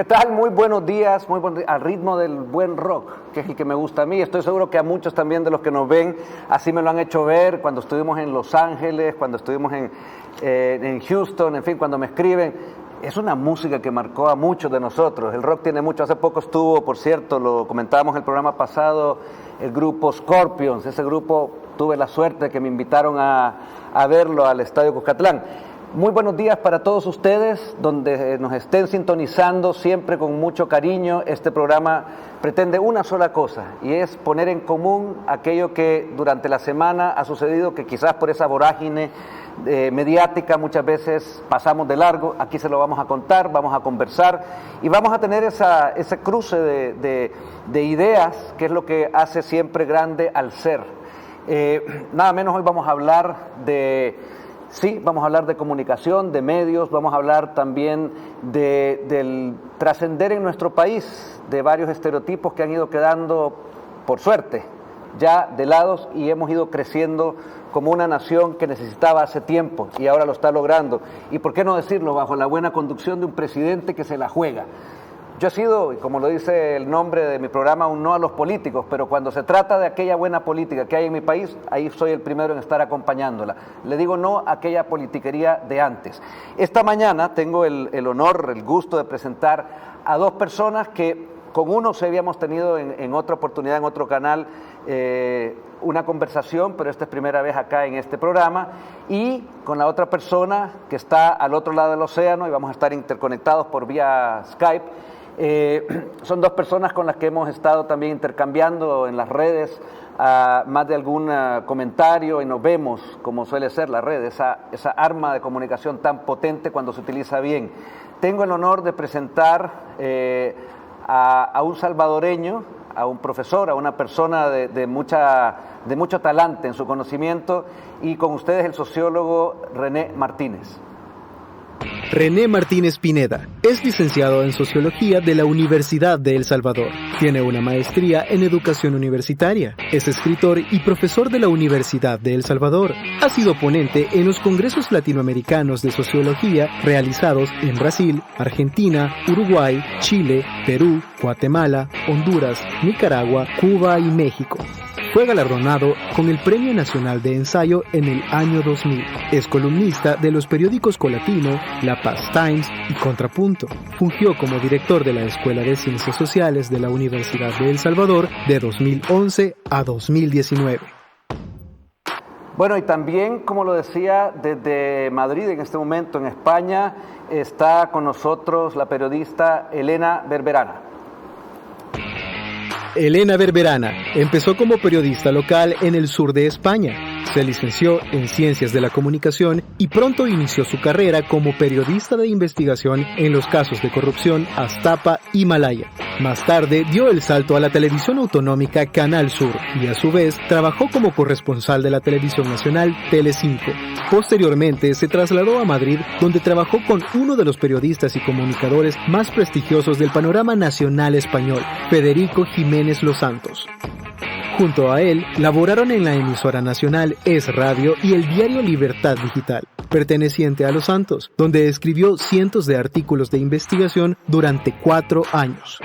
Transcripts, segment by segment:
¿Qué tal? Muy buenos días, al ritmo del buen rock, que es el que me gusta a mí. Estoy seguro que a muchos también de los que nos ven, así me lo han hecho ver cuando estuvimos en Los Ángeles, cuando estuvimos en Houston, en fin, cuando me escriben. Es una música que marcó a muchos de nosotros. El rock tiene mucho. Hace poco estuvo, por cierto, lo comentábamos en el programa pasado, el grupo Scorpions. Ese grupo tuve la suerte de que me invitaron a verlo al Estadio Cuscatlán. Muy buenos días para todos ustedes, donde nos estén sintonizando siempre con mucho cariño. Este programa pretende una sola cosa, y es poner en común aquello que durante la semana ha sucedido, que quizás por esa vorágine mediática muchas veces pasamos de largo. Aquí se lo vamos a contar, vamos a conversar y vamos a tener ese cruce de ideas, que es lo que hace siempre grande al ser. Nada menos hoy vamos a hablar vamos a hablar de comunicación, de medios, vamos a hablar también del trascender en nuestro país de varios estereotipos que han ido quedando, por suerte, ya de lados, y hemos ido creciendo como una nación que necesitaba hace tiempo y ahora lo está logrando. Y por qué no decirlo, bajo la buena conducción de un presidente que se la juega. Yo he sido, como lo dice el nombre de mi programa, un no a los políticos, pero cuando se trata de aquella buena política que hay en mi país, ahí soy el primero en estar acompañándola. Le digo no a aquella politiquería de antes. Esta mañana tengo el honor, el gusto de presentar a dos personas que con uno sí habíamos tenido en otra oportunidad, en otro canal, una conversación, pero esta es primera vez acá en este programa, y con la otra persona que está al otro lado del océano, y vamos a estar interconectados por vía Skype. Son dos personas con las que hemos estado también intercambiando en las redes más de algún comentario, y nos vemos, como suele ser la red, esa arma de comunicación tan potente cuando se utiliza bien. Tengo el honor de presentar a un salvadoreño, a un profesor, a una persona de mucho talante en su conocimiento, y con ustedes el sociólogo René Martínez. René Martínez Pineda es licenciado en Sociología de la Universidad de El Salvador. Tiene una maestría en Educación Universitaria. Es escritor y profesor de la Universidad de El Salvador. Ha sido ponente en los congresos latinoamericanos de sociología realizados en Brasil, Argentina, Uruguay, Chile, Perú, Guatemala, Honduras, Nicaragua, Cuba y México. Fue galardonado con el Premio Nacional de Ensayo en el año 2000. Es columnista de los periódicos Colatino, La Paz Times y Contrapunto. Fungió como director de la Escuela de Ciencias Sociales de la Universidad de El Salvador de 2011 a 2019. Bueno, y también, como lo decía, desde Madrid, en este momento en España, está con nosotros la periodista Elena Verberana. Elena Verberana empezó como periodista local en el sur de España. Se licenció en Ciencias de la Comunicación y pronto inició su carrera como periodista de investigación en los casos de corrupción Aztapa y Malaya. Más tarde dio el salto a la televisión autonómica Canal Sur y a su vez trabajó como corresponsal de la televisión nacional Telecinco. Posteriormente se trasladó a Madrid, donde trabajó con uno de los periodistas y comunicadores más prestigiosos del panorama nacional español, Federico Jiménez Los Santos. Junto a él, laboraron en la emisora nacional Es Radio y el diario Libertad Digital, perteneciente a Los Santos, donde escribió cientos de artículos de investigación durante 4 años.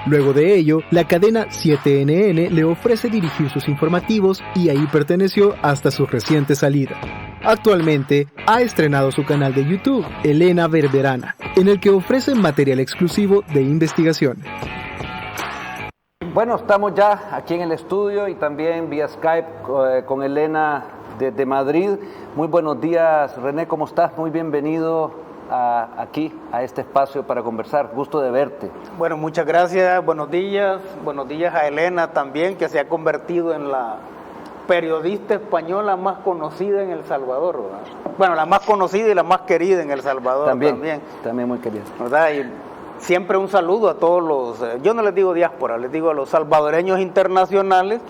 Luego de ello, la cadena 7NN le ofrece dirigir sus informativos y ahí perteneció hasta su reciente salida. Actualmente, ha estrenado su canal de YouTube, Elena Verberana, en el que ofrece material exclusivo de investigación. Bueno, estamos ya aquí en el estudio y también vía Skype con Elena desde Madrid. Muy buenos días, René, ¿cómo estás? Muy bienvenido aquí, a este espacio para conversar. Gusto de verte. Bueno, muchas gracias. Buenos días a Elena también, que se ha convertido en la periodista española más conocida en El Salvador, ¿verdad? Bueno, la más conocida y la más querida en El Salvador también. También muy querida. ¿Verdad? Y siempre un saludo a todos los, yo no les digo diáspora, les digo a los salvadoreños internacionales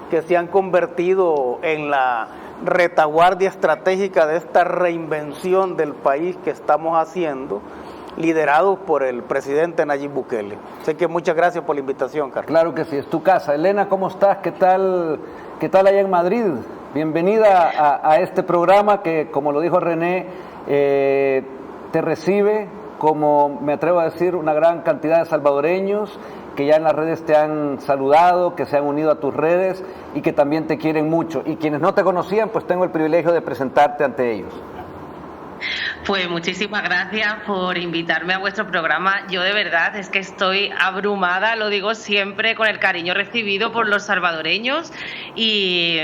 que se han convertido en la retaguardia estratégica de esta reinvención del país que estamos haciendo, liderados por el presidente Nayib Bukele. Así que muchas gracias por la invitación, Carlos. Claro que sí, es tu casa. Elena, ¿cómo estás? ¿Qué tal allá en Madrid? Bienvenida a este programa que, como lo dijo René, te recibe como me atrevo a decir, una gran cantidad de salvadoreños que ya en las redes te han saludado, que se han unido a tus redes y que también te quieren mucho. Y quienes no te conocían, pues tengo el privilegio de presentarte ante ellos. Pues muchísimas gracias por invitarme a vuestro programa. Yo de verdad es que estoy abrumada, lo digo siempre, con el cariño recibido por los salvadoreños y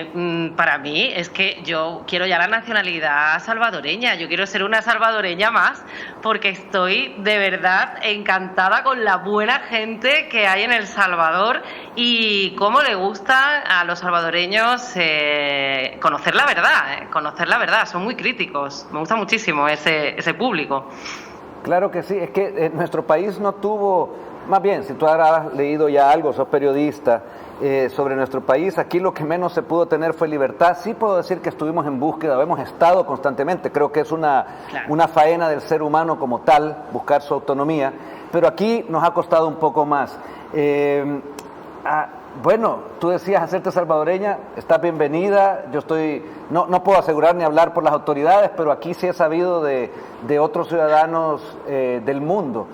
para mí es que yo quiero ya la nacionalidad salvadoreña, yo quiero ser una salvadoreña más porque estoy de verdad encantada con la buena gente que hay en El Salvador y cómo le gusta a los salvadoreños conocer la verdad, son muy críticos, me gusta muchísimo ese público. Claro que sí, es que nuestro país no tuvo, más bien, si tú has leído ya algo, sos periodista, sobre nuestro país, aquí lo que menos se pudo tener fue libertad. Sí puedo decir que estuvimos en búsqueda, hemos estado constantemente, creo que es una faena del ser humano como tal, buscar su autonomía, pero aquí nos ha costado un poco más. Bueno, tú decías hacerte salvadoreña, estás bienvenida, yo no puedo asegurar ni hablar por las autoridades, pero aquí sí he sabido de otros ciudadanos del mundo.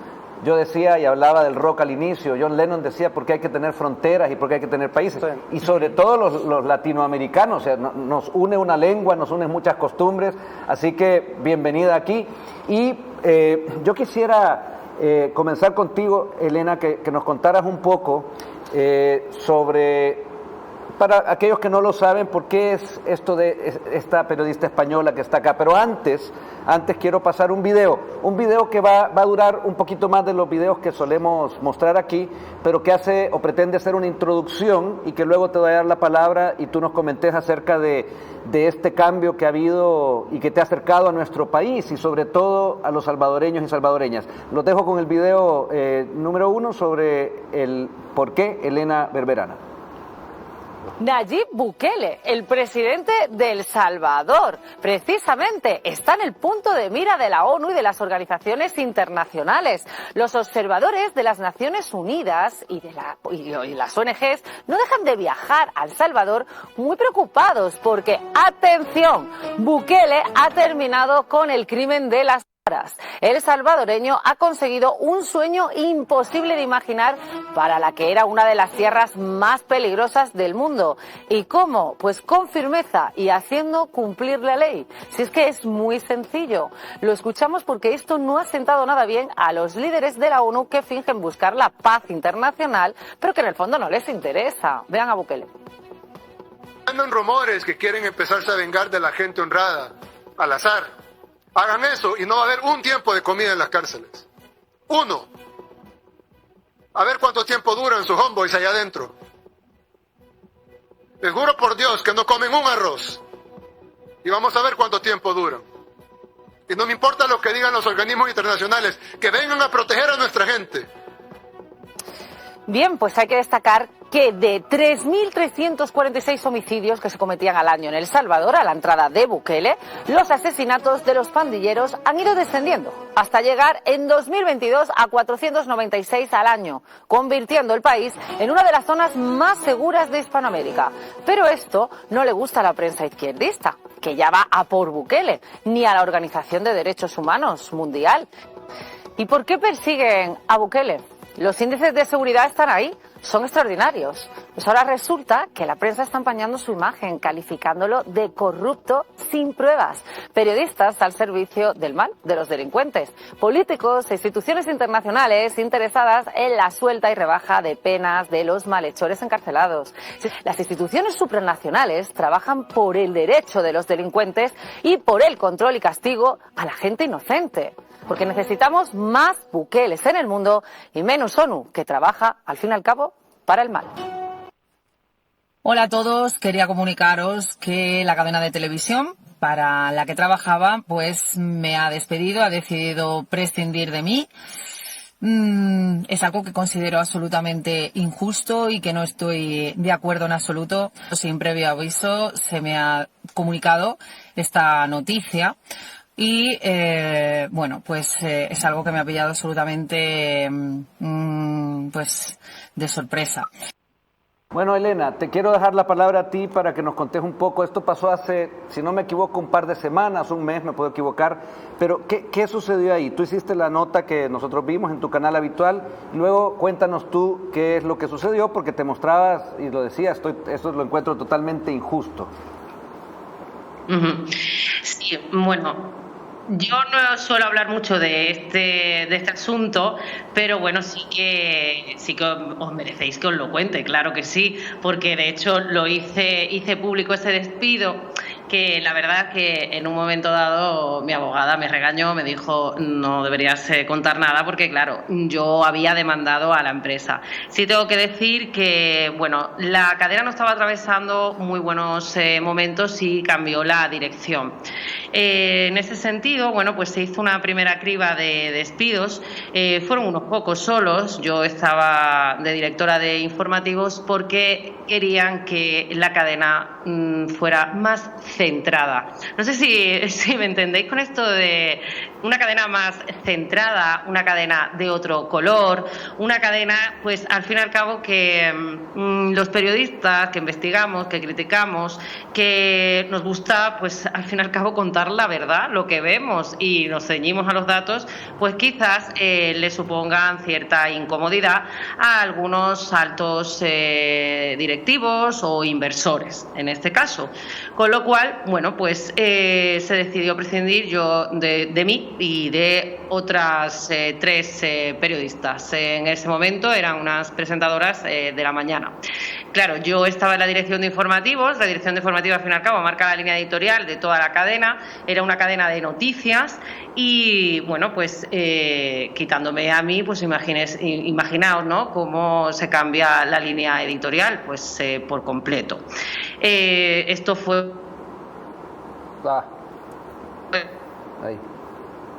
Yo decía y hablaba del rock al inicio, John Lennon decía por qué hay que tener fronteras y por qué hay que tener países, sí. Y sobre todo los latinoamericanos, o sea, nos une una lengua, nos unen muchas costumbres, así que bienvenida aquí. Y yo quisiera comenzar contigo, Elena, que nos contaras un poco sobre, para aquellos que no lo saben, por qué es esto de esta periodista española que está acá. Pero antes quiero pasar un video que va a durar un poquito más de los videos que solemos mostrar aquí, pero que hace o pretende hacer una introducción y que luego te voy a dar la palabra y tú nos comentes acerca de este cambio que ha habido y que te ha acercado a nuestro país y sobre todo a los salvadoreños y salvadoreñas. Los dejo con el video número 1 sobre el por qué Elena Berberana. Nayib Bukele, el presidente de El Salvador, precisamente está en el punto de mira de la ONU y de las organizaciones internacionales. Los observadores de las Naciones Unidas y las ONGs no dejan de viajar a El Salvador muy preocupados porque, atención, Bukele ha terminado con el crimen de las el salvadoreño ha conseguido un sueño imposible de imaginar para la que era una de las tierras más peligrosas del mundo. ¿Y cómo? Pues con firmeza y haciendo cumplir la ley. Si es que es muy sencillo. Lo escuchamos porque esto no ha sentado nada bien a los líderes de la ONU que fingen buscar la paz internacional, pero que en el fondo no les interesa. Vean a Bukele. Andan rumores que quieren empezarse a vengar de la gente honrada, al azar. Hagan eso y no va a haber un tiempo de comida en las cárceles. 1. A ver cuánto tiempo duran sus homeboys allá adentro. Les juro por Dios que no comen un arroz. Y vamos a ver cuánto tiempo duran. Y no me importa lo que digan los organismos internacionales, que vengan a proteger a nuestra gente. Bien, pues hay que destacar que de 3.346 homicidios que se cometían al año en El Salvador a la entrada de Bukele, los asesinatos de los pandilleros han ido descendiendo hasta llegar en 2022 a 496 al año, convirtiendo el país en una de las zonas más seguras de Hispanoamérica. Pero esto no le gusta a la prensa izquierdista, que ya va a por Bukele, ni a la Organización de Derechos Humanos Mundial. ¿Y por qué persiguen a Bukele? Los índices de seguridad están ahí, son extraordinarios. Pues ahora resulta que la prensa está empañando su imagen, calificándolo de corrupto sin pruebas. Periodistas al servicio del mal, de los delincuentes. Políticos e instituciones internacionales interesadas en la suelta y rebaja de penas de los malhechores encarcelados. Las instituciones supranacionales trabajan por el derecho de los delincuentes y por el control y castigo a la gente inocente. Porque necesitamos más Bukeles en el mundo y menos ONU, que trabaja, al fin y al cabo, para el mal. Hola a todos, quería comunicaros que la cadena de televisión para la que trabajaba pues me ha despedido, ha decidido prescindir de mí. Es algo que considero absolutamente injusto y que no estoy de acuerdo en absoluto. Sin previo aviso se me ha comunicado esta noticia. Y bueno, pues es algo que me ha pillado absolutamente pues de sorpresa. Bueno, Elena, te quiero dejar la palabra a ti para que nos contes un poco. Esto pasó hace, si no me equivoco, un par de semanas, un mes, me puedo equivocar, pero ¿qué sucedió ahí? Tú hiciste la nota que nosotros vimos en tu canal habitual, luego cuéntanos tú qué es lo que sucedió, porque te mostrabas y lo decías, eso lo encuentro totalmente injusto. Sí, bueno, yo no suelo hablar mucho de este asunto, pero bueno, sí que os merecéis que os lo cuente, claro que sí, porque de hecho hice público ese despido, que la verdad que en un momento dado mi abogada me regañó, me dijo no deberías contar nada porque claro, yo había demandado a la empresa. Sí tengo que decir que bueno, la cadena no estaba atravesando muy buenos momentos y cambió la dirección. En ese sentido, bueno, pues se hizo una primera criba de despidos, fueron unos pocos solos, yo estaba de directora de informativos porque querían que la cadena fuera más centrada. No sé si me entendéis con esto de una cadena más centrada, una cadena de otro color, una cadena, pues al fin y al cabo que los periodistas que investigamos, que criticamos, que nos gusta, pues al fin y al cabo contar la verdad, lo que vemos y nos ceñimos a los datos, pues quizás le supongan cierta incomodidad a algunos altos directivos o inversores, en este caso. Con lo cual, bueno, pues se decidió prescindir yo de mí y de otras 3 periodistas. En ese momento eran unas presentadoras de la mañana. Claro, yo estaba en la dirección de informativos, la dirección de informativos al fin y al cabo marca la línea editorial de toda la cadena, era una cadena de noticias y bueno, pues quitándome a mí, pues imaginaos, ¿no?, cómo se cambia la línea editorial, pues por completo. Esto fue... Ahí.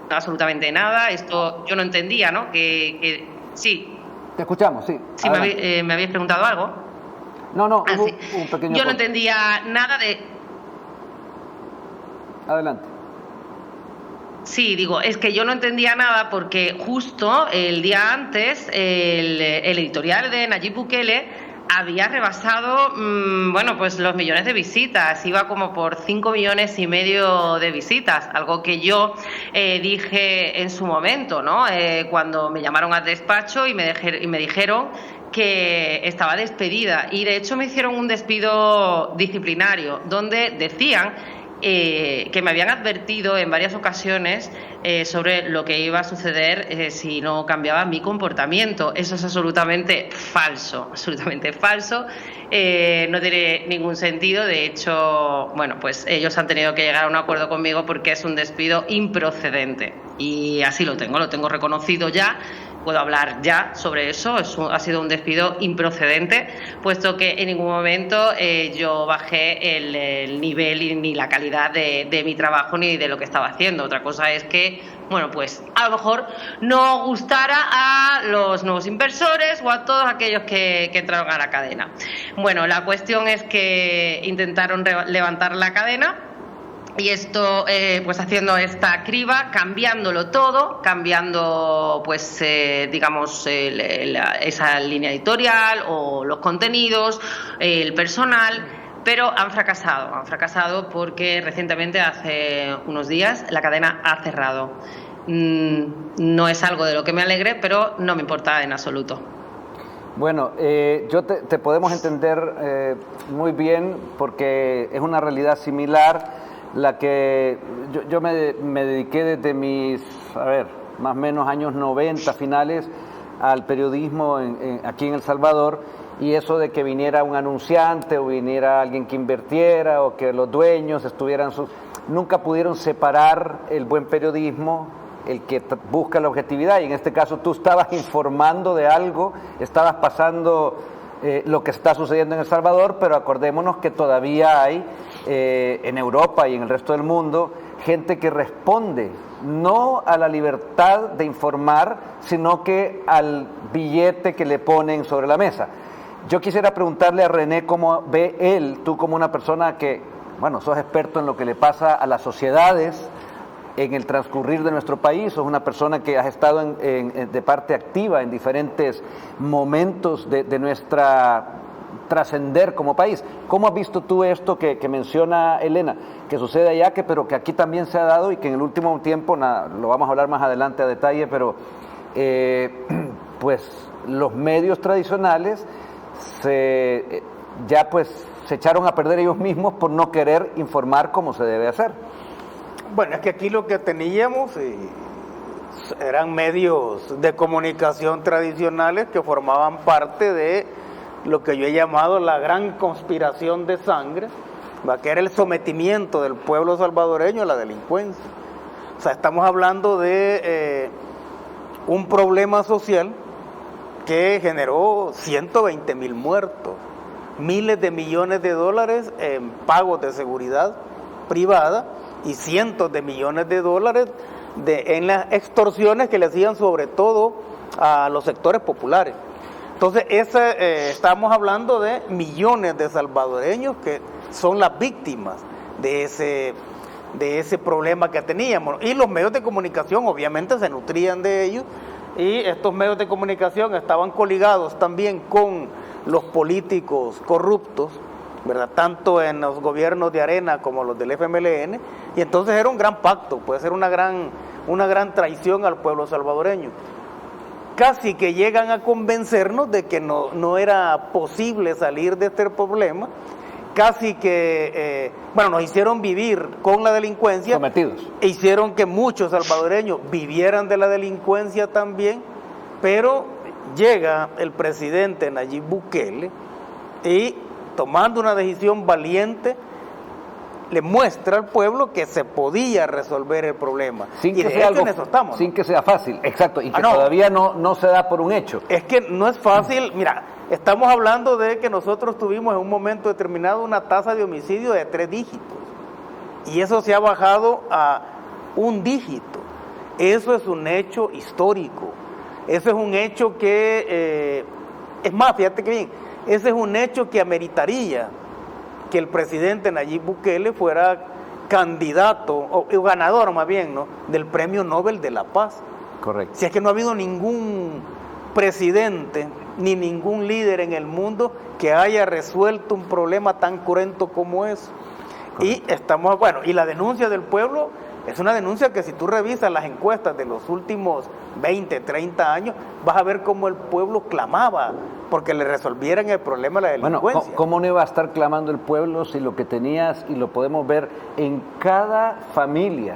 Absolutamente nada, esto yo no entendía, ¿no? Que sí. Te escuchamos, sí. Sí, me habéis preguntado algo. No, sí. un pequeño... Yo no entendía nada de... Adelante. Sí, digo, es que yo no entendía nada porque justo el día antes el editorial de Nayib Bukele había rebasado, bueno, pues los millones de visitas, iba como por 5,5 millones de visitas, algo que yo dije en su momento, ¿no? Cuando me llamaron al despacho y me dijeron que estaba despedida y de hecho me hicieron un despido disciplinario donde decían que me habían advertido en varias ocasiones sobre lo que iba a suceder si no cambiaba mi comportamiento. Eso es absolutamente falso, no tiene ningún sentido. De hecho, bueno, pues ellos han tenido que llegar a un acuerdo conmigo porque es un despido improcedente y así lo tengo reconocido ya. Puedo hablar ya sobre eso, ha sido un despido improcedente, puesto que en ningún momento yo bajé el nivel ni la calidad de mi trabajo ni de lo que estaba haciendo. Otra cosa es que, bueno, pues a lo mejor no gustara a los nuevos inversores o a todos aquellos que entraron a la cadena. Bueno, la cuestión es que intentaron levantar la cadena. Y esto, pues haciendo esta criba, cambiándolo todo, cambiando, pues, digamos, esa línea editorial o los contenidos, el personal, pero han fracasado porque recientemente, hace unos días, la cadena ha cerrado. No es algo de lo que me alegre, pero no me importa en absoluto. Bueno, te podemos entender muy bien porque es una realidad similar la que yo me dediqué desde mis, más o menos años 90 finales al periodismo aquí en El Salvador, y eso de que viniera un anunciante o viniera alguien que invirtiera o que los dueños estuvieran nunca pudieron separar el buen periodismo, el que busca la objetividad, y en este caso tú estabas informando de algo, estabas pasando lo que está sucediendo en El Salvador, pero acordémonos que todavía hay en Europa y en el resto del mundo gente que responde no a la libertad de informar, sino que al billete que le ponen sobre la mesa. Yo quisiera preguntarle a René cómo ve él, tú como una persona que, bueno, sos experto en lo que le pasa a las sociedades en el transcurrir de nuestro país, sos una persona que has estado de parte activa en diferentes momentos de nuestra trascender como país. ¿Cómo has visto tú esto que menciona Elena, que sucede allá, pero que aquí también se ha dado y que en el último tiempo, lo vamos a hablar más adelante a detalle, pero pues los medios tradicionales ya se echaron a perder ellos mismos por no querer informar como se debe hacer? Bueno, es que aquí lo que teníamos eran medios de comunicación tradicionales que formaban parte de lo que yo he llamado la gran conspiración de sangre, que era el sometimiento del pueblo salvadoreño a la delincuencia. O sea, estamos hablando de un problema social que generó 120,000 muertos, miles de millones de dólares en pagos de seguridad privada y cientos de millones de dólares en las extorsiones que le hacían sobre todo a los sectores populares. Entonces, estamos hablando de millones de salvadoreños que son las víctimas de ese problema que teníamos. Y los medios de comunicación obviamente se nutrían de ellos, y estos medios de comunicación estaban coligados también con los políticos corruptos, ¿verdad? Tanto en los gobiernos de Arena como los del FMLN, y entonces era un gran pacto, puede ser una gran traición al pueblo salvadoreño. Casi que llegan a convencernos de que no era posible salir de este problema, casi que, nos hicieron vivir con la delincuencia, sometidos, e hicieron que muchos salvadoreños vivieran de la delincuencia también, pero llega el presidente Nayib Bukele y, tomando una decisión valiente, le muestra al pueblo que se podía resolver el problema. Sin que sea fácil, exacto, y que todavía no se da por un hecho. Es que no es fácil. Mira, estamos hablando de que nosotros tuvimos en un momento determinado una tasa de homicidio de 3 dígitos, y eso se ha bajado a 1 dígito. Eso es un hecho histórico. Eso es un hecho que, es más, fíjate que bien, ese es un hecho que ameritaría que el presidente Nayib Bukele fuera candidato, o ganador más bien, ¿no?, del Premio Nobel de la Paz. Correcto. Si es que no ha habido ningún presidente ni ningún líder en el mundo que haya resuelto un problema tan cruento como eso. Correcto. Y la denuncia del pueblo es una denuncia que, si tú revisas las encuestas de los últimos 20, 30 años, vas a ver cómo el pueblo clamaba porque le resolvieran el problema de la delincuencia. Bueno, ¿cómo no iba a estar clamando el pueblo si lo que tenías, y lo podemos ver en cada familia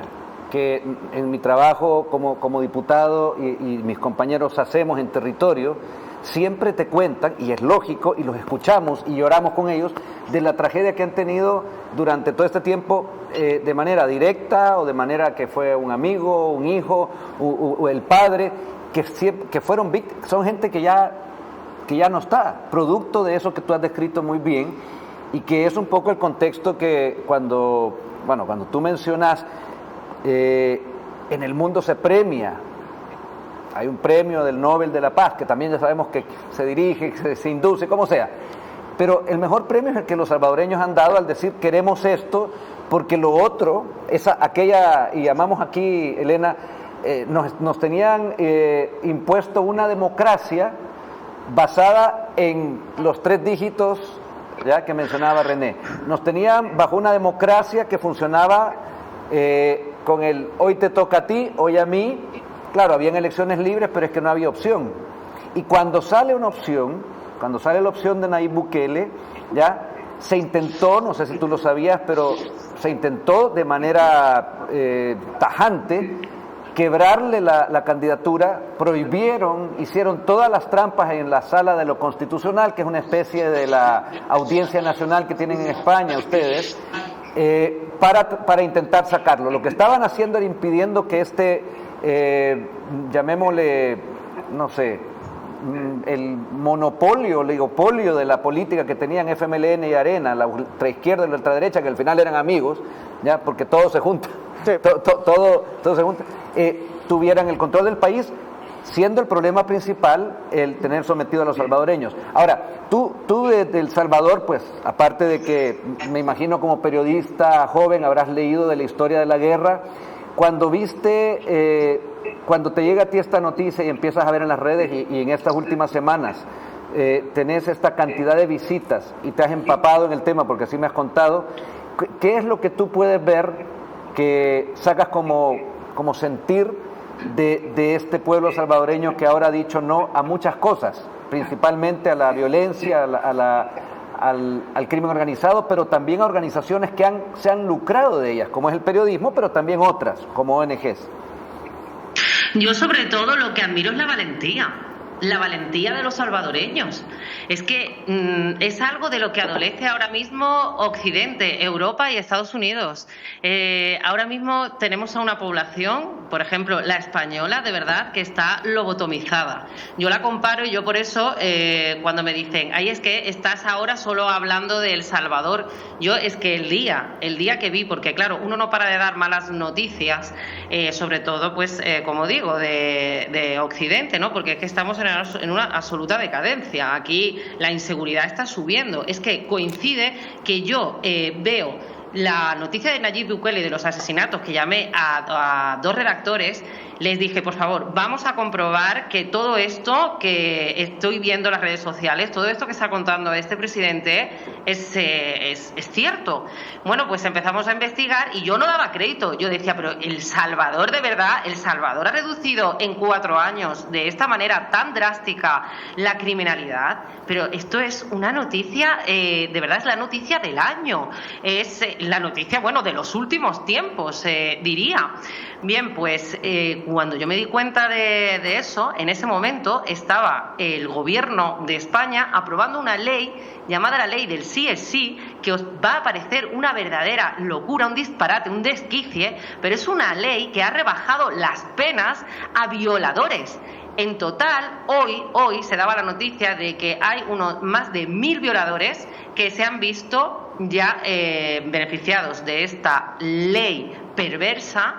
que en mi trabajo como diputado y mis compañeros hacemos en territorio, siempre te cuentan, y es lógico, y los escuchamos y lloramos con ellos, de la tragedia que han tenido durante todo este tiempo, de manera directa o de manera que fue un amigo, un hijo o el padre, que fueron víctimas. Son gente que ya no está, producto de eso que tú has descrito muy bien, y que es un poco el contexto que cuando tú mencionas, en el mundo se premia. Hay un premio del Nobel de la Paz, que también ya sabemos que se dirige, que se induce, como sea. Pero el mejor premio es el que los salvadoreños han dado al decir: queremos esto, porque lo otro, y llamamos aquí, Elena, nos tenían impuesto una democracia basada en los 3 dígitos, ya que mencionaba René. Nos tenían bajo una democracia que funcionaba con el hoy te toca a ti, hoy a mí. Claro, habían elecciones libres, pero es que no había opción. Y cuando sale la opción de Nayib Bukele, ya se intentó, no sé si tú lo sabías, pero se intentó de manera tajante quebrarle la candidatura. Hicieron todas las trampas en la sala de lo constitucional, que es una especie de la audiencia nacional que tienen en España ustedes, para intentar sacarlo. Lo que estaban haciendo era impidiendo que llamémosle, no sé, el monopolio, oligopolio de la política que tenían FMLN y Arena, la ultraizquierda y la ultraderecha, que al final eran amigos, ya, porque todo se junta, sí. todo se junta, tuvieran el control del país, siendo el problema principal el tener sometido a los salvadoreños. Ahora, tú de El Salvador, pues, aparte de que me imagino como periodista joven habrás leído de la historia de la guerra, cuando te llega a ti esta noticia y empiezas a ver en las redes y en estas últimas semanas tenés esta cantidad de visitas y te has empapado en el tema, porque así me has contado, ¿qué es lo que tú puedes ver que sacas como sentir de este pueblo salvadoreño que ahora ha dicho no a muchas cosas, principalmente a la violencia, al crimen organizado, pero también a organizaciones que se han lucrado de ellas, como es el periodismo, pero también otras, como ONGs? Yo sobre todo lo que admiro es la valentía de los salvadoreños. Es que es algo de lo que adolece ahora mismo Occidente, Europa y Estados Unidos. Ahora mismo tenemos a una población, por ejemplo, la española, de verdad, que está lobotomizada. Yo la comparo y yo por eso, cuando me dicen, ay, es que estás ahora solo hablando de El Salvador, yo es que el día que vi, porque claro, uno no para de dar malas noticias, sobre todo, pues, como digo, de Occidente, ¿no? Porque es que estamos en una absoluta decadencia. Aquí la inseguridad está subiendo. Es que coincide que yo veo la noticia de Nayib Bukele y de los asesinatos, que llamé a dos redactores, les dije, por favor, vamos a comprobar que todo esto que estoy viendo en las redes sociales, todo esto que está contando este presidente es cierto. Bueno, pues empezamos a investigar y yo no daba crédito. Yo decía, pero El Salvador, de verdad, El Salvador ha reducido en 4 años de esta manera tan drástica la criminalidad. Pero esto es una noticia, de verdad es la noticia del año. Es la noticia, bueno, de los últimos tiempos, diría. Bien, pues cuando yo me di cuenta de eso, en ese momento estaba el gobierno de España aprobando una ley llamada la ley del sí es sí, que os va a parecer una verdadera locura, un disparate, un desquicie, pero es una ley que ha rebajado las penas a violadores. En total, hoy se daba la noticia de que hay más de 1000 violadores que se han visto ya beneficiados de esta ley perversa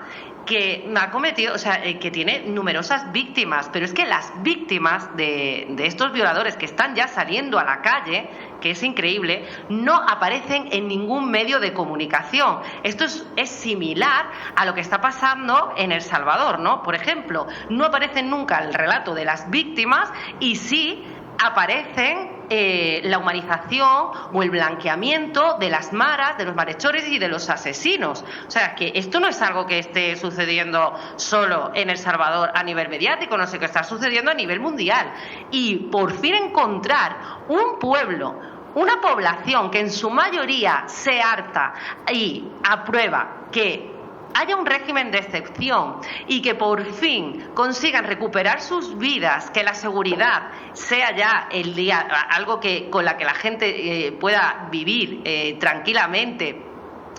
que ha cometido, o sea, que tiene numerosas víctimas, pero es que las víctimas de estos violadores que están ya saliendo a la calle, que es increíble, no aparecen en ningún medio de comunicación. Esto es similar a lo que está pasando en El Salvador, ¿no? Por ejemplo, no aparecen nunca el relato de las víctimas y sí aparecen la humanización o el blanqueamiento de las maras, de los malhechores y de los asesinos. O sea, que esto no es algo que esté sucediendo solo en El Salvador a nivel mediático, no sé, que está sucediendo a nivel mundial. Y por fin encontrar un pueblo, una población que en su mayoría se harta y aprueba que haya un régimen de excepción y que por fin consigan recuperar sus vidas, que la seguridad sea ya algo con la que la gente pueda vivir tranquilamente.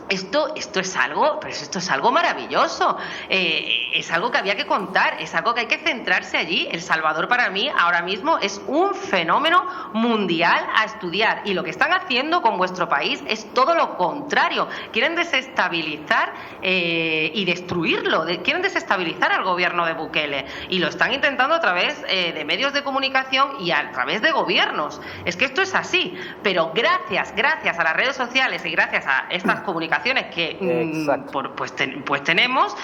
Esto es algo maravilloso, es algo que había que contar, es algo que hay que centrarse allí. El Salvador para mí ahora mismo es un fenómeno mundial a estudiar y lo que están haciendo con vuestro país es todo lo contrario. Quieren desestabilizar y destruirlo, quieren desestabilizar al gobierno de Bukele y lo están intentando a través de medios de comunicación y a través de gobiernos. Es que esto es así, pero gracias a las redes sociales y gracias a estas comunicaciones que pues tenemos,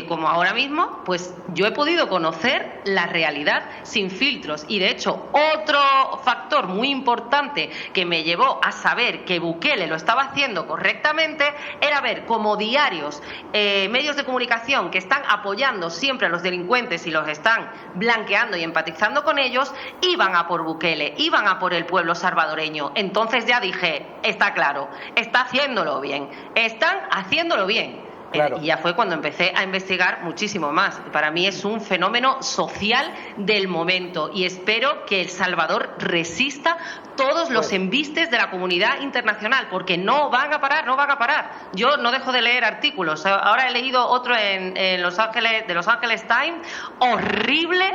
como ahora mismo, pues yo he podido conocer la realidad sin filtros. Y de hecho, otro factor muy importante que me llevó a saber que Bukele lo estaba haciendo correctamente era ver cómo diarios, medios de comunicación que están apoyando siempre a los delincuentes y los están blanqueando y empatizando con ellos, iban a por Bukele, iban a por el pueblo salvadoreño. Entonces ya dije, está claro, está haciéndolo bien. Están haciéndolo bien. Claro. Y ya fue cuando empecé a investigar muchísimo más. Para mí es un fenómeno social del momento y espero que El Salvador resista todos los embistes de la comunidad internacional, porque no van a parar. Yo no dejo de leer artículos. Ahora he leído otro en Los Ángeles Times, horrible,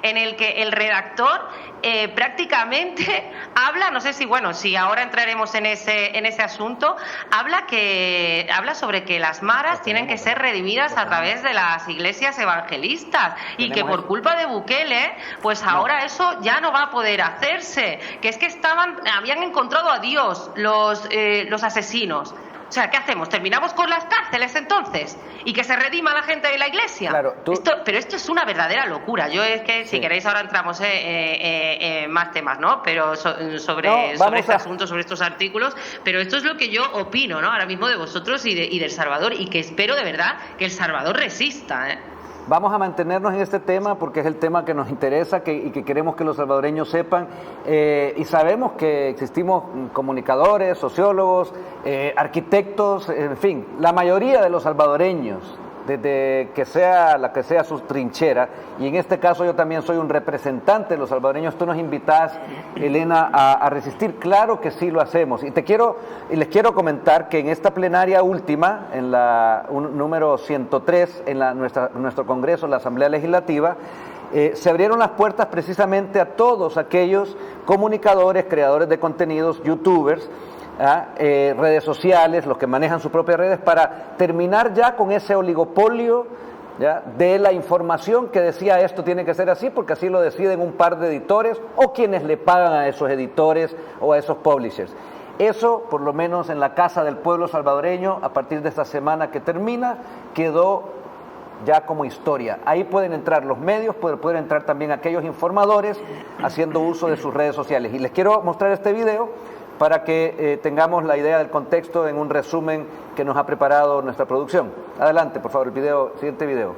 en el que el redactor prácticamente habla, no sé si ahora entraremos en ese asunto, habla sobre que las maras tienen que ser redimidas a través de las iglesias evangelistas y que por culpa de Bukele, pues ahora eso ya no va a poder hacerse, que es que habían encontrado a Dios los asesinos. O sea, ¿qué hacemos? ¿Terminamos con las cárceles entonces? ¿Y que se redima la gente de la iglesia? Claro, Pero esto es una verdadera locura. Yo es que, si queréis, ahora entramos más temas, ¿no? Pero sobre este asunto, sobre estos artículos. Pero esto es lo que yo opino, ¿no? Ahora mismo de vosotros y de El Salvador, y que espero de verdad que El Salvador resista, ¿eh? Vamos a mantenernos en este tema porque es el tema que nos interesa y que queremos que los salvadoreños sepan, y sabemos que existimos comunicadores, sociólogos, arquitectos, en fin, la mayoría de los salvadoreños, desde que sea la que sea su trinchera, y en este caso yo también soy un representante de los salvadoreños. Tú nos invitas, Elena, a resistir. Claro que sí lo hacemos, y les quiero comentar que en esta plenaria última, en la número 103, en nuestro Congreso, la Asamblea Legislativa, se abrieron las puertas precisamente a todos aquellos comunicadores, creadores de contenidos, youtubers, redes sociales, los que manejan sus propias redes, para terminar ya con ese oligopolio, ¿ya?, de la información que decía esto tiene que ser así porque así lo deciden un par de editores o quienes le pagan a esos editores o a esos publishers. Eso, por lo menos en la Casa del Pueblo salvadoreño, a partir de esta semana que termina, quedó ya como historia. Ahí pueden entrar los medios, pueden entrar también aquellos informadores haciendo uso de sus redes sociales. Y les quiero mostrar este video para que tengamos la idea del contexto en un resumen que nos ha preparado nuestra producción. Adelante, por favor, siguiente video.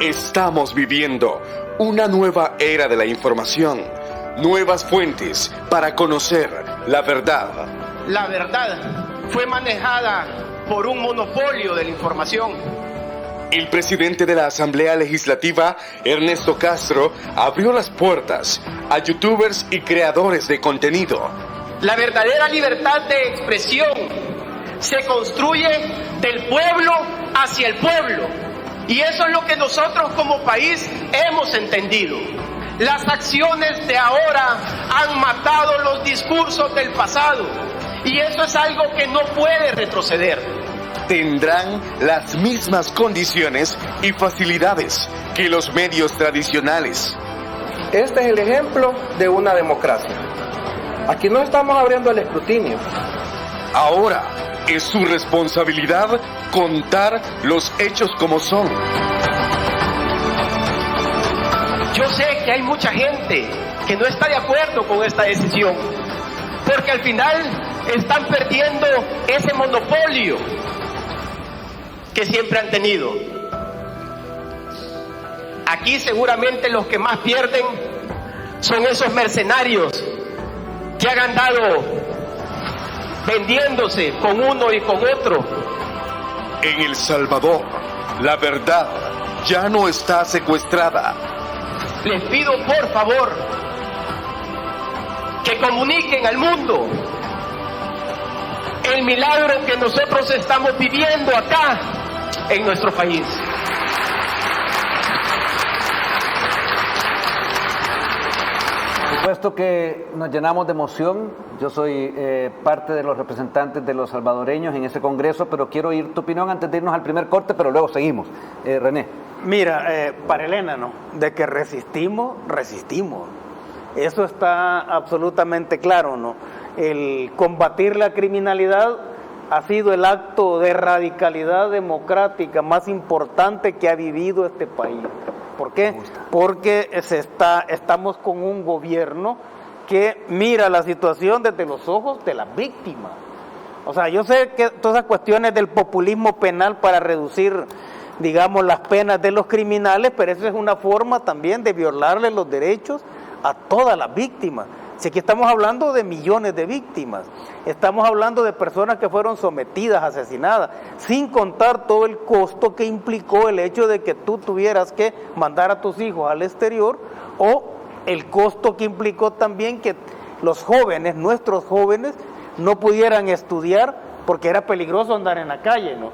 Estamos viviendo una nueva era de la información, nuevas fuentes para conocer la verdad. La verdad fue manejada por un monopolio de la información. El presidente de la Asamblea Legislativa, Ernesto Castro, abrió las puertas a youtubers y creadores de contenido. La verdadera libertad de expresión se construye del pueblo hacia el pueblo. Y eso es lo que nosotros como país hemos entendido. Las acciones de ahora han matado los discursos del pasado. Y eso es algo que no puede retroceder. Tendrán las mismas condiciones y facilidades que los medios tradicionales. Este es el ejemplo de una democracia. Aquí no estamos abriendo el escrutinio. Ahora es su responsabilidad contar los hechos como son. Yo sé que hay mucha gente que no está de acuerdo con esta decisión, porque al final están perdiendo ese monopolio que siempre han tenido. Aquí seguramente los que más pierden son esos mercenarios que han andado vendiéndose con uno y con otro. En El Salvador, la verdad ya no está secuestrada. Les pido por favor que comuniquen al mundo el milagro que nosotros estamos viviendo acá en nuestro país. Por supuesto que nos llenamos de emoción. Yo soy parte de los representantes de los salvadoreños en ese congreso, pero quiero oír tu opinión antes de irnos al primer corte, pero luego seguimos. René. Mira, para Elena, ¿no? De que resistimos. Eso está absolutamente claro, ¿no? El combatir la criminalidad ha sido el acto de radicalidad democrática más importante que ha vivido este país. ¿Por qué? Porque estamos con un gobierno que mira la situación desde los ojos de las víctimas. O sea, yo sé que todas esas cuestiones del populismo penal para reducir, digamos, las penas de los criminales, pero eso es una forma también de violarle los derechos a todas las víctimas. Si aquí estamos hablando de millones de víctimas, estamos hablando de personas que fueron sometidas, asesinadas, sin contar todo el costo que implicó el hecho de que tú tuvieras que mandar a tus hijos al exterior, o el costo que implicó también que los jóvenes, nuestros jóvenes, no pudieran estudiar porque era peligroso andar en la calle, ¿no?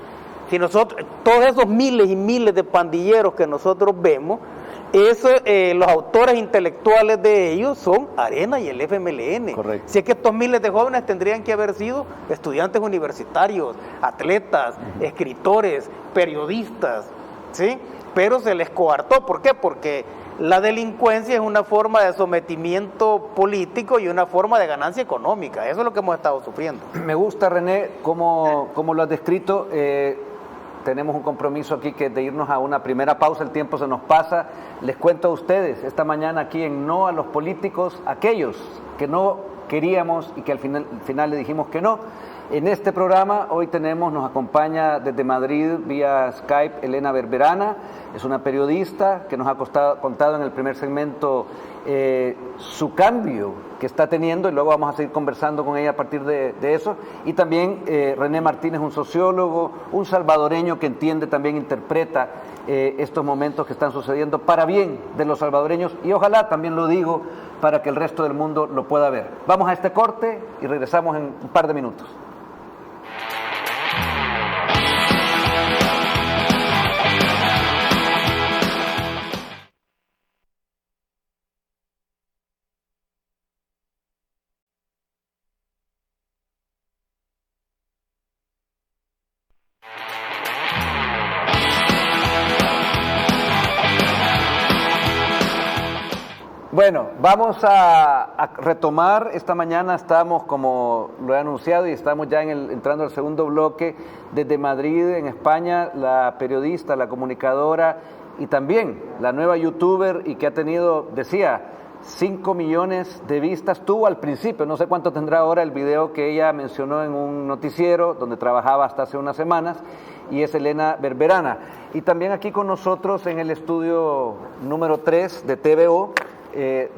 Si nosotros, todos esos miles y miles de pandilleros que nosotros vemos, los autores intelectuales de ellos son Arena y el FMLN. Correcto. Si es que estos miles de jóvenes tendrían que haber sido estudiantes universitarios, atletas, escritores, periodistas, ¿sí? Pero se les coartó. ¿Por qué? Porque la delincuencia es una forma de sometimiento político y una forma de ganancia económica. Eso es lo que hemos estado sufriendo. Me gusta, René, cómo lo has descrito. Tenemos un compromiso aquí que es de irnos a una primera pausa, el tiempo se nos pasa. Les cuento a ustedes, esta mañana aquí en No a los Políticos, aquellos que no queríamos y que al final le dijimos que no. En este programa hoy nos acompaña desde Madrid vía Skype Elena Berberana, es una periodista que nos ha contado en el primer segmento su cambio que está teniendo y luego vamos a seguir conversando con ella a partir de eso. Y también René Martínez, un sociólogo, un salvadoreño que entiende, también interpreta estos momentos que están sucediendo para bien de los salvadoreños y ojalá, también lo digo, para que el resto del mundo lo pueda ver. Vamos a este corte y regresamos en un par de minutos. Bueno, vamos a retomar. Esta mañana estamos, como lo he anunciado, y estamos ya entrando al segundo bloque desde Madrid, en España, la periodista, la comunicadora y también la nueva youtuber y que ha tenido, decía, 5 millones de vistas. Tuvo al principio, no sé cuánto tendrá ahora, el video que ella mencionó en un noticiero donde trabajaba hasta hace unas semanas, y es Elena Berberana. Y también aquí con nosotros en el estudio número 3 de TVO,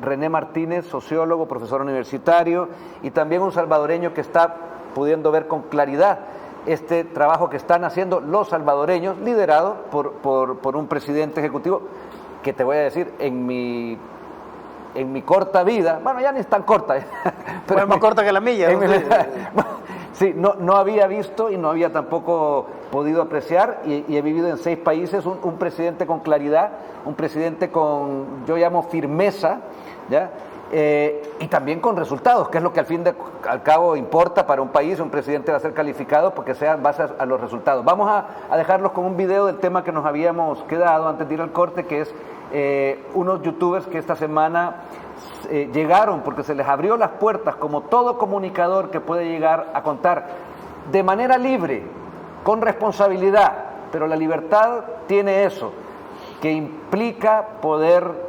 René Martínez, sociólogo, profesor universitario y también un salvadoreño que está pudiendo ver con claridad este trabajo que están haciendo los salvadoreños, liderado por un presidente ejecutivo que, te voy a decir, en mi corta vida, bueno, ya ni es tan corta, pero es más corta que la milla. Sí, no había visto y no había tampoco podido apreciar y he vivido en 6 países un presidente con claridad, un presidente con, yo llamo, firmeza, ¿ya? Y también con resultados, que es lo que al cabo importa para un país. Un presidente va a ser calificado porque sea en base a los resultados. Vamos a dejarlos con un video del tema que nos habíamos quedado antes de ir al corte, que es unos youtubers que esta semana llegaron porque se les abrió las puertas, como todo comunicador que puede llegar a contar de manera libre, con responsabilidad, pero la libertad tiene eso, que implica poder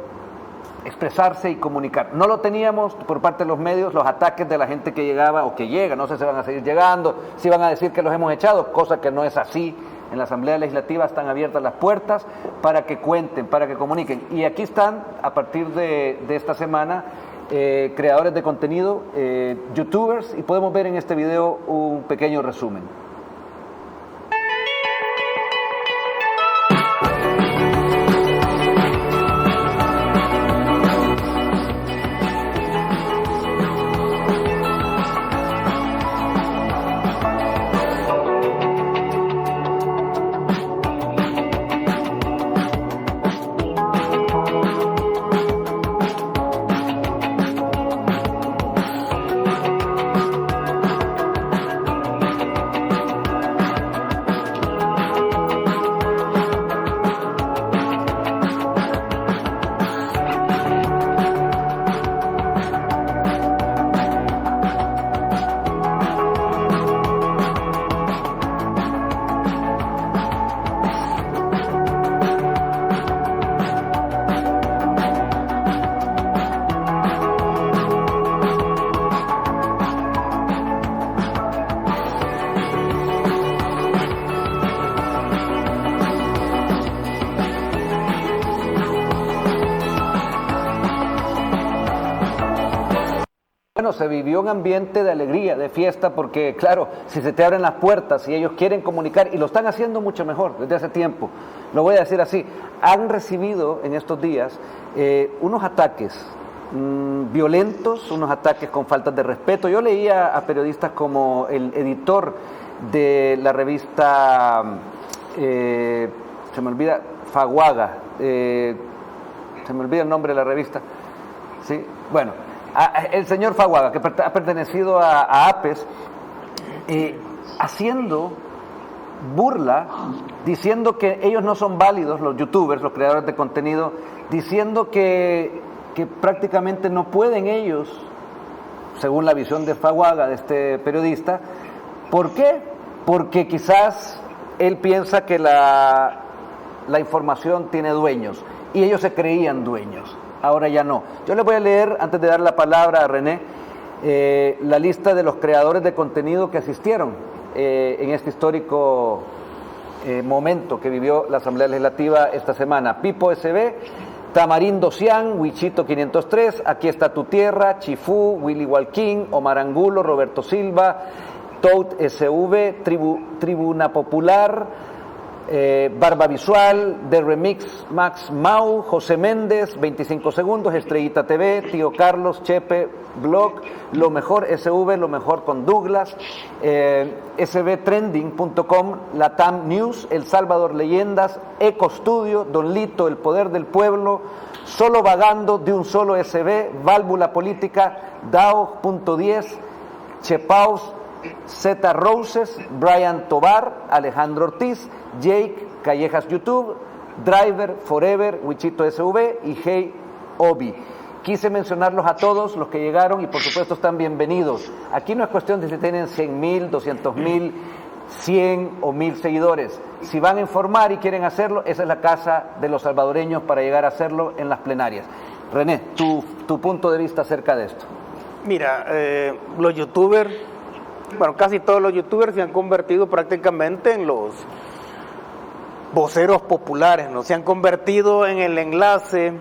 expresarse y comunicar. No lo teníamos por parte de los medios, los ataques de la gente que llegaba o que llega, no sé si van a seguir llegando, si van a decir que los hemos echado, cosa que no es así. En la Asamblea Legislativa están abiertas las puertas para que cuenten, para que comuniquen. Y aquí están, a partir de esta semana, creadores de contenido, youtubers, y podemos ver en este video un pequeño resumen. Se vivió un ambiente de alegría, de fiesta, porque claro, si se te abren las puertas y ellos quieren comunicar, y lo están haciendo mucho mejor desde hace tiempo, lo voy a decir así, han recibido en estos días unos ataques violentos, unos ataques con faltas de respeto. Yo leía a periodistas como el editor de la revista, se me olvida, Faguaga, se me olvida el nombre de la revista, ¿sí? Bueno, el señor Faguaga, que ha pertenecido a APES, haciendo burla diciendo que ellos no son válidos, los youtubers, los creadores de contenido, diciendo que prácticamente no pueden ellos, según la visión de Faguaga, de este periodista. ¿Por qué? Porque quizás él piensa que la información tiene dueños y ellos se creían dueños, ahora ya no. Yo les voy a leer, antes de dar la palabra a René, la lista de los creadores de contenido que asistieron en este histórico momento que vivió la Asamblea Legislativa esta semana. Pipo SB, Tamarindo Cian, Wichito 503, Aquí está tu tierra, Chifú, Willy Walquín, Omar Angulo, Roberto Silva, Tout SV, Tribuna Popular, Barba Visual, The Remix, Max Mau, José Méndez, 25 segundos, Estrellita TV, Tío Carlos, Chepe, Blog, Lo Mejor SV, Lo Mejor con Douglas, sbtrending.com, Latam News, El Salvador Leyendas, Eco Studio, Don Lito, El Poder del Pueblo, Solo Vagando, De un Solo SB, Válvula Política, DAO.10, Chepaus, Z Roses, Brian Tobar, Alejandro Ortiz, Jake, Callejas YouTube, Driver, Forever, Wichito SV y Hey Obi. Quise mencionarlos a todos los que llegaron y por supuesto están bienvenidos. Aquí no es cuestión de si tienen 100,000, 200,000, 100 o 1000 seguidores. Si van a informar y quieren hacerlo, esa es la casa de los salvadoreños para llegar a hacerlo en las plenarias. René, tu punto de vista acerca de esto. Mira, los youtubers, bueno, casi todos los youtubers se han convertido prácticamente en los voceros populares, ¿no? Se han convertido en el enlace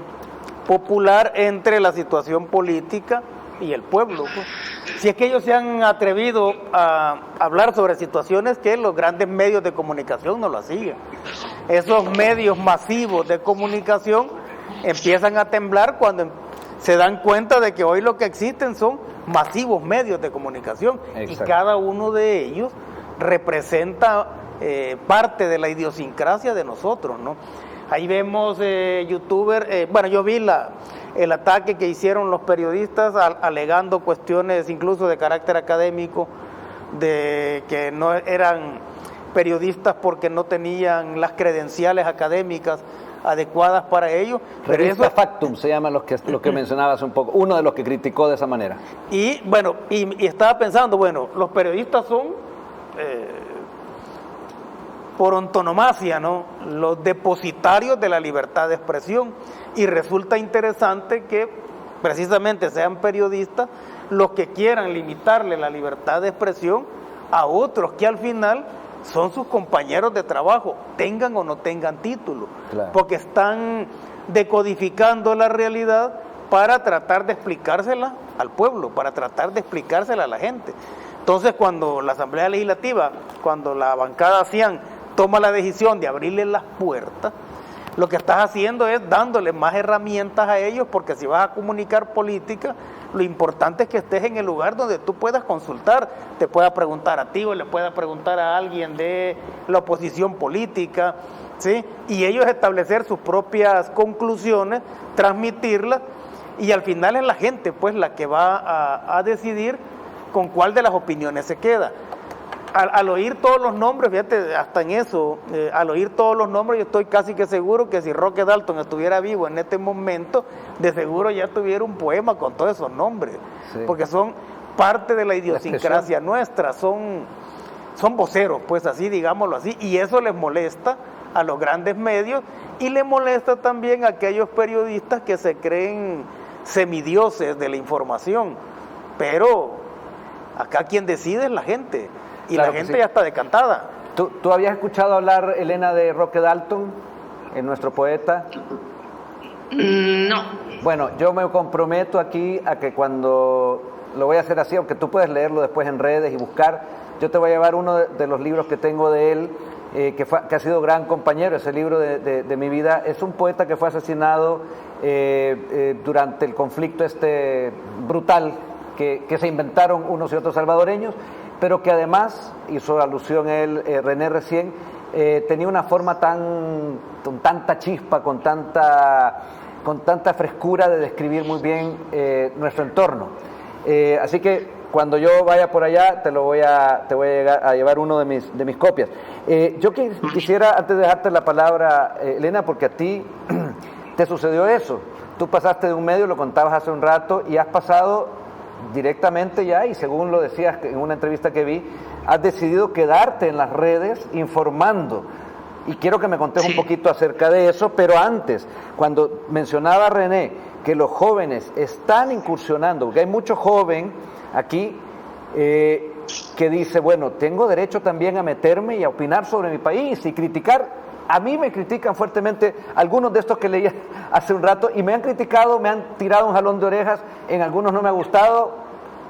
popular entre la situación política y el pueblo, pues. Si es que ellos se han atrevido a hablar sobre situaciones que los grandes medios de comunicación no lo hacían. Esos medios masivos de comunicación empiezan a temblar cuando se dan cuenta de que hoy lo que existen son masivos medios de comunicación. Exacto. Y cada uno de ellos representa parte de la idiosincrasia de nosotros, ¿no? Ahí vemos youtubers, bueno, yo vi el ataque que hicieron los periodistas alegando cuestiones incluso de carácter académico, de que no eran periodistas porque no tenían las credenciales académicas adecuadas para ello. Revista Factum se llama lo que mencionabas un poco, uno de los que criticó de esa manera. Y bueno, y estaba pensando, bueno, los periodistas son por antonomasia, ¿no?, los depositarios de la libertad de expresión, y resulta interesante que precisamente sean periodistas los que quieran limitarle la libertad de expresión a otros que al final son sus compañeros de trabajo, tengan o no tengan título, claro, porque están decodificando la realidad para tratar de explicársela al pueblo, para tratar de explicársela a la gente. Entonces, cuando la Asamblea Legislativa, cuando la bancada Cian toma la decisión de abrirle las puertas, lo que estás haciendo es dándole más herramientas a ellos, porque si vas a comunicar política, lo importante es que estés en el lugar donde tú puedas consultar, te pueda preguntar a ti o le pueda preguntar a alguien de la oposición política, ¿sí? Y ellos establecer sus propias conclusiones, transmitirlas, y al final es la gente pues la que va a decidir con cuál de las opiniones se queda. Al oír todos los nombres, fíjate, hasta en eso, al oír todos los nombres, yo estoy casi que seguro que si Roque Dalton estuviera vivo en este momento, de seguro ya tuviera un poema con todos esos nombres, sí, porque son parte de la idiosincrasia nuestra, son voceros, pues así, digámoslo así, y eso les molesta a los grandes medios, y les molesta también a aquellos periodistas que se creen semidioses de la información, pero acá quien decide es la gente. Y claro, la gente sí, ya está decantada. ¿Tú habías escuchado hablar, Elena, de Roque Dalton, nuestro poeta? No. Bueno, yo me comprometo aquí a que cuando lo voy a hacer así, aunque tú puedes leerlo después en redes y buscar, yo te voy a llevar uno de los libros que tengo de él, que ha sido gran compañero, ese libro de mi vida. Es un poeta que fue asesinado durante el conflicto brutal que se inventaron unos y otros salvadoreños, pero que además, hizo alusión él, René recién, tenía una forma con tanta chispa, con tanta frescura de describir muy bien nuestro entorno. Así que cuando yo vaya por allá te voy a llevar uno de mis copias. Yo quisiera, antes de dejarte la palabra, Elena, porque a ti te sucedió eso. Tú pasaste de un medio, lo contabas hace un rato, y has pasado directamente ya, y según lo decías en una entrevista que vi, has decidido quedarte en las redes informando. Y quiero que me contes un poquito acerca de eso, pero antes, cuando mencionaba René que los jóvenes están incursionando, porque hay mucho joven aquí que dice, bueno, tengo derecho también a meterme y a opinar sobre mi país y criticar. A mí me critican fuertemente algunos de estos que leía hace un rato, y me han criticado, me han tirado un jalón de orejas, en algunos no me ha gustado,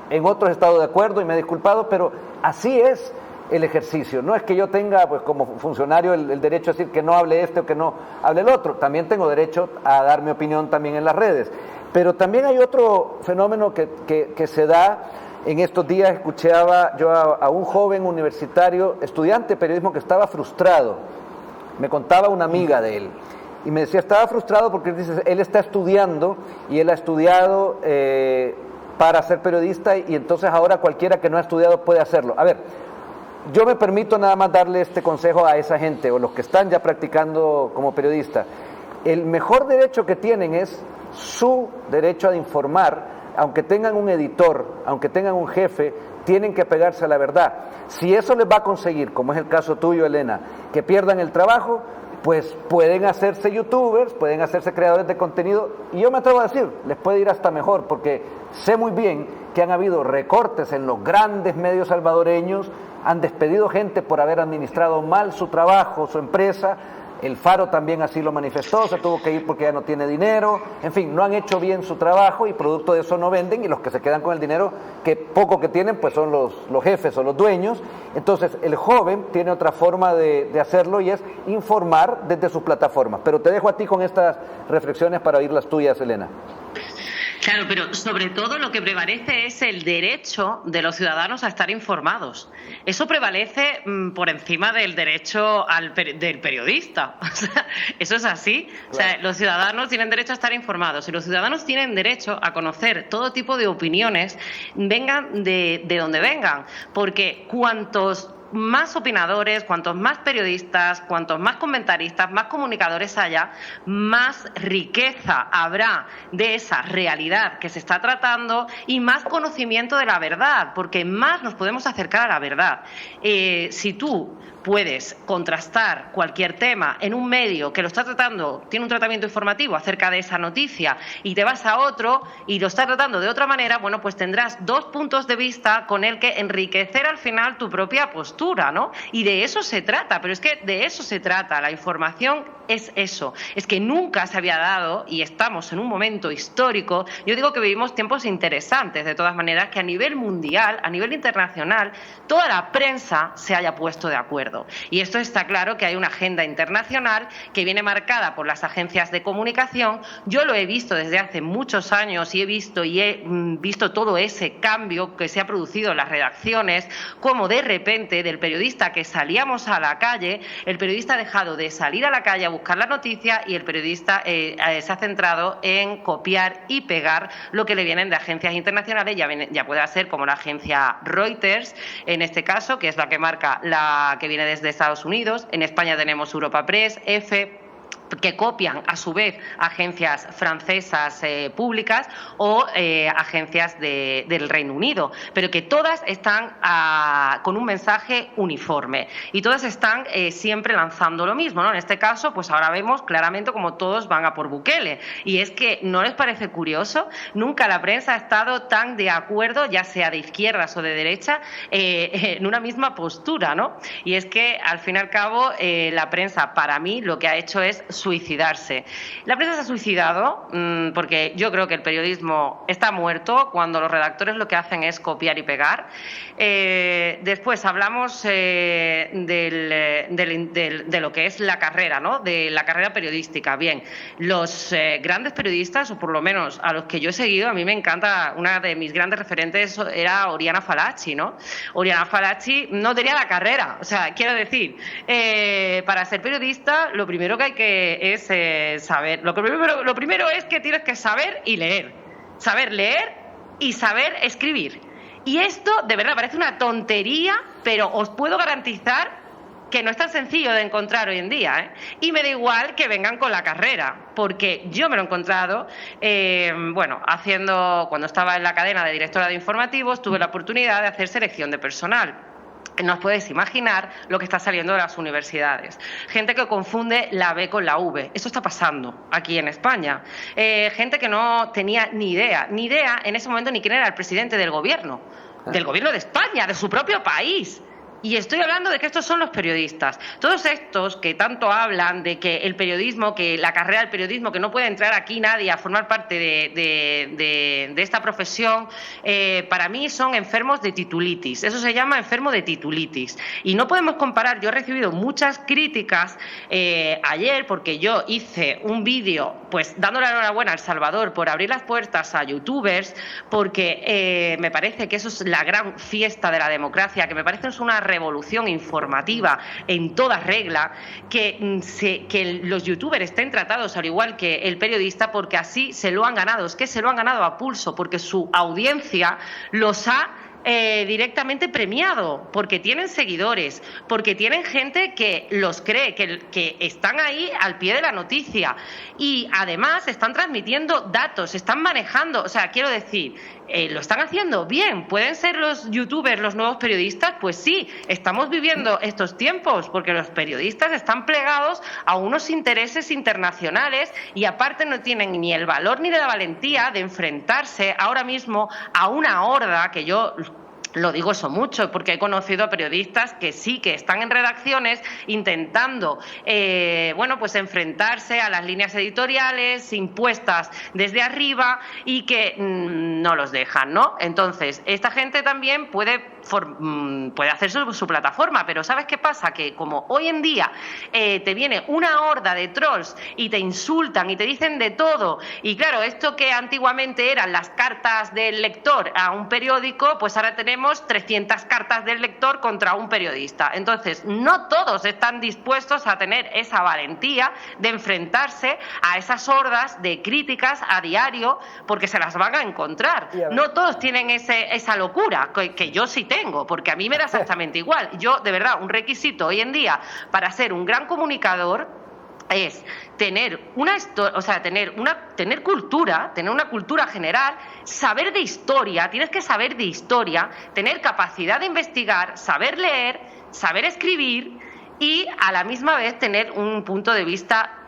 en otros he estado de acuerdo y me he disculpado, pero así es el ejercicio. No es que yo tenga, pues como funcionario, el derecho a decir que no hable este o que no hable el otro. También tengo derecho a dar mi opinión también en las redes. Pero también hay otro fenómeno que se da. En estos días escuchaba yo a un joven universitario, estudiante de periodismo, que estaba frustrado. Me contaba una amiga de él. Y me decía, estaba frustrado porque él está estudiando, y él ha estudiado para ser periodista, y entonces ahora cualquiera que no ha estudiado puede hacerlo. A ver, yo me permito nada más darle este consejo a esa gente, o los que están ya practicando como periodista. El mejor derecho que tienen es su derecho a informar. Aunque tengan un editor, aunque tengan un jefe, tienen que pegarse a la verdad. Si eso les va a conseguir, como es el caso tuyo, Elena, que pierdan el trabajo, pues pueden hacerse youtubers, pueden hacerse creadores de contenido, y yo me atrevo a decir, les puede ir hasta mejor, porque sé muy bien que han habido recortes en los grandes medios salvadoreños, han despedido gente por haber administrado mal su trabajo, su empresa. El Faro también así lo manifestó, se tuvo que ir porque ya no tiene dinero. En fin, no han hecho bien su trabajo y producto de eso no venden, y los que se quedan con el dinero, que poco que tienen, pues son los jefes o los dueños. Entonces el joven tiene otra forma de hacerlo, y es informar desde sus plataformas. Pero te dejo a ti con estas reflexiones para oír las tuyas, Elena. Claro, pero sobre todo lo que prevalece es el derecho de los ciudadanos a estar informados. Eso prevalece por encima del derecho del periodista. O sea, eso es así. Claro. O sea, los ciudadanos tienen derecho a estar informados, y los ciudadanos tienen derecho a conocer todo tipo de opiniones, vengan de donde vengan, porque cuantos más opinadores, cuantos más periodistas, cuantos más comentaristas, más comunicadores haya, más riqueza habrá de esa realidad que se está tratando, y más conocimiento de la verdad, porque más nos podemos acercar a la verdad. Si tú puedes contrastar cualquier tema en un medio que lo está tratando, tiene un tratamiento informativo acerca de esa noticia, y te vas a otro y lo está tratando de otra manera, bueno, pues tendrás dos puntos de vista con el que enriquecer al final tu propia postura, ¿no? Y de eso se trata, pero es que de eso se trata, la información es eso, es que nunca se había dado, y estamos en un momento histórico. Yo digo que vivimos tiempos interesantes, de todas maneras, que a nivel mundial, a nivel internacional, toda la prensa se haya puesto de acuerdo. Y esto está claro, que hay una agenda internacional que viene marcada por las agencias de comunicación. Yo lo he visto desde hace muchos años, y he visto todo ese cambio que se ha producido en las redacciones, como de repente del periodista que salíamos a la calle, el periodista ha dejado de salir a la calle a buscar la noticia, y el periodista se ha centrado en copiar y pegar lo que le vienen de agencias internacionales, ya puede ser como la agencia Reuters, en este caso, que es la que marca la que viene desde Estados Unidos. En España tenemos Europa Press, EFE, que copian a su vez agencias francesas públicas, o agencias del Reino Unido, pero que todas están con un mensaje uniforme, y todas están siempre lanzando lo mismo, ¿no? En este caso, pues ahora vemos claramente como todos van a por Bukele, y es que ¿no les parece curioso? Nunca la prensa ha estado tan de acuerdo, ya sea de izquierdas o de derecha, en una misma postura, ¿no? Y es que al fin y al cabo la prensa, para mí, lo que ha hecho es suicidarse. La prensa se ha suicidado porque yo creo que el periodismo está muerto cuando los redactores lo que hacen es copiar y pegar. Después hablamos de lo que es la carrera, ¿no? De la carrera periodística. Bien, los grandes periodistas, o por lo menos a los que yo he seguido, a mí me encanta, una de mis grandes referentes era Oriana Fallaci, ¿no? Oriana Fallaci no tenía la carrera, o sea, quiero decir, para ser periodista lo primero que hay que es saber, lo primero es que tienes que saber y leer, saber leer y saber escribir. Y esto de verdad parece una tontería, pero os puedo garantizar que no es tan sencillo de encontrar hoy en día, ¿eh? Y me da igual que vengan con la carrera, porque yo me lo he encontrado, cuando estaba en la cadena de directora de informativos, tuve la oportunidad de hacer selección de personal. No os podéis imaginar lo que está saliendo de las universidades. Gente que confunde la B con la V. Eso está pasando aquí en España. Gente que no tenía ni idea en ese momento ni quién era el presidente del gobierno de España, de su propio país. Y estoy hablando de que estos son los periodistas. Todos estos que tanto hablan de que el periodismo, que la carrera del periodismo, que no puede entrar aquí nadie a formar parte de esta profesión, para mí son enfermos de titulitis. Eso se llama enfermo de titulitis. Y no podemos comparar. Yo he recibido muchas críticas ayer porque yo hice un vídeo pues dándole la enhorabuena a El Salvador por abrir las puertas a youtubers, porque me parece que eso es la gran fiesta de la democracia, que me parece es una revolución informativa en toda regla, que los youtubers estén tratados al igual que el periodista, porque así se lo han ganado. Es que se lo han ganado a pulso, porque su audiencia los ha directamente premiado, porque tienen seguidores, porque tienen gente que los cree, que están ahí al pie de la noticia, y además están transmitiendo datos, están manejando, o sea, quiero decir, lo están haciendo bien. ¿Pueden ser los youtubers los nuevos periodistas? Pues sí, estamos viviendo estos tiempos porque los periodistas están plegados a unos intereses internacionales y aparte no tienen ni el valor ni la valentía de enfrentarse ahora mismo a una horda, que yo lo digo eso mucho porque he conocido a periodistas que sí, que están en redacciones intentando pues enfrentarse a las líneas editoriales impuestas desde arriba y que no los dejan, ¿no? Entonces, esta gente también puede hacer su plataforma, pero ¿sabes qué pasa? Que como hoy en día te viene una horda de trolls y te insultan y te dicen de todo, y claro, esto que antiguamente eran las cartas del lector a un periódico, pues ahora tenemos 300 cartas del lector contra un periodista. Entonces, no todos están dispuestos a tener esa valentía de enfrentarse a esas hordas de críticas a diario, porque se las van a encontrar. No todos tienen esa locura, que yo sí tengo, porque a mí me da exactamente igual. Yo, de verdad, un requisito hoy en día para ser un gran comunicador es tener tener cultura, tener una cultura general, saber de historia, tienes que saber de historia, tener capacidad de investigar, saber leer, saber escribir y a la misma vez tener un punto de vista,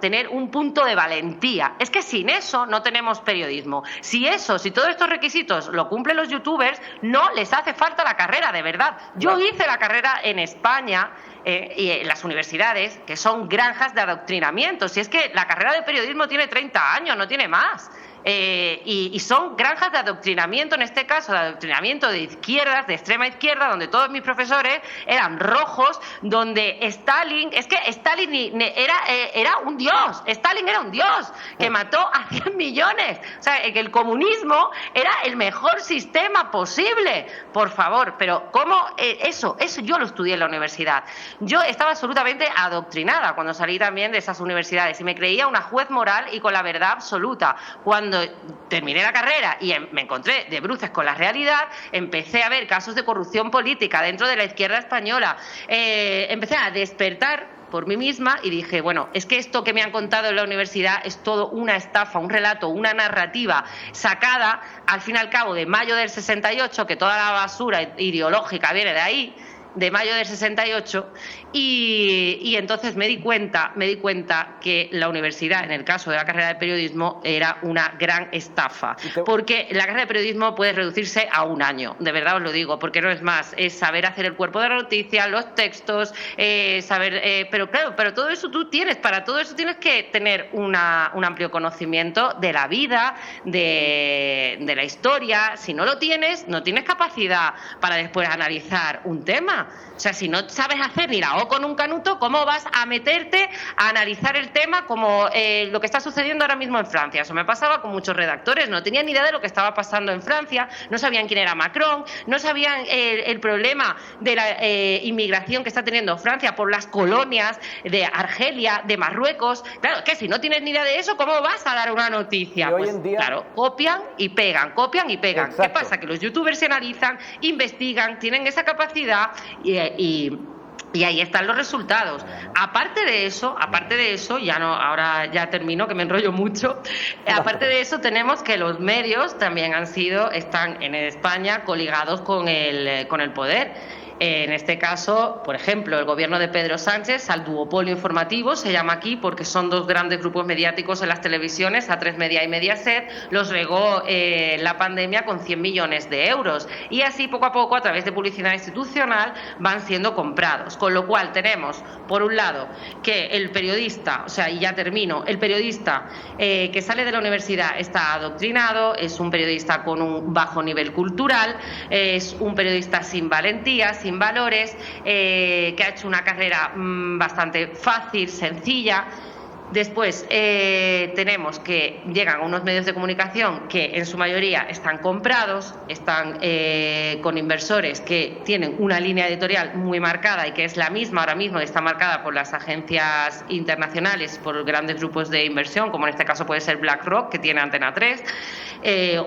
tener un punto de valentía. Es que sin eso no tenemos periodismo. Si todos estos requisitos lo cumplen los youtubers, no les hace falta la carrera, de verdad. Yo hice la carrera en España y en las universidades, que son granjas de adoctrinamiento. Si es que la carrera de periodismo tiene 30 años, no tiene más. Y son granjas de adoctrinamiento, en este caso de adoctrinamiento de izquierdas, de extrema izquierda, donde todos mis profesores eran rojos, donde Stalin era un dios, Stalin era un dios que mató a 100 millones, o sea, que el comunismo era el mejor sistema posible, por favor, pero ¿cómo? Eso yo lo estudié en la universidad. Yo estaba absolutamente adoctrinada cuando salí también de esas universidades y me creía una juez moral y con la verdad absoluta. Cuando terminé la carrera y me encontré de bruces con la realidad, empecé a ver casos de corrupción política dentro de la izquierda española, empecé a despertar por mí misma y dije, bueno, es que esto que me han contado en la universidad es todo una estafa, un relato, una narrativa sacada, al fin y al cabo, de mayo del 68, que toda la basura ideológica viene de ahí, de mayo del 68, y entonces me di cuenta que la universidad, en el caso de la carrera de periodismo, era una gran estafa, porque la carrera de periodismo puede reducirse a un año, de verdad os lo digo, porque no es más, es saber hacer el cuerpo de la noticia, los textos, pero claro, pero todo eso para todo eso tienes que tener un amplio conocimiento de la vida, de la historia. Si no lo tienes, no tienes capacidad para después analizar un tema. O sea, si no sabes hacer ni la O con un canuto, ¿cómo vas a meterte a analizar el tema como lo que está sucediendo ahora mismo en Francia? Eso me pasaba con muchos redactores, no tenían ni idea de lo que estaba pasando en Francia, no sabían quién era Macron, no sabían el problema de la inmigración que está teniendo Francia por las colonias de Argelia, de Marruecos. Claro, que si no tienes ni idea de eso, ¿cómo vas a dar una noticia? Pues claro, copian y pegan. Exacto. ¿Qué pasa? Que los youtubers se analizan, investigan, tienen esa capacidad y Y ahí están los resultados. Aparte de eso, ahora ya termino, que me enrollo mucho. Aparte de eso, tenemos que los medios también están en España coligados con el poder. En este caso, por ejemplo, el gobierno de Pedro Sánchez, al duopolio informativo, se llama aquí porque son dos grandes grupos mediáticos en las televisiones, A3 Media y Mediaset, los regó la pandemia con 100 millones de euros. Y así, poco a poco, a través de publicidad institucional, van siendo comprados. Con lo cual tenemos, por un lado, que el periodista, y ya termino, el periodista que sale de la universidad está adoctrinado, es un periodista con un bajo nivel cultural, es un periodista sin valentía, sin valores, que ha hecho una carrera bastante fácil, sencilla. Después tenemos que llegan unos medios de comunicación que en su mayoría están comprados, están con inversores que tienen una línea editorial muy marcada y que es la misma ahora mismo, está marcada por las agencias internacionales, por grandes grupos de inversión, como en este caso puede ser BlackRock, que tiene Antena 3,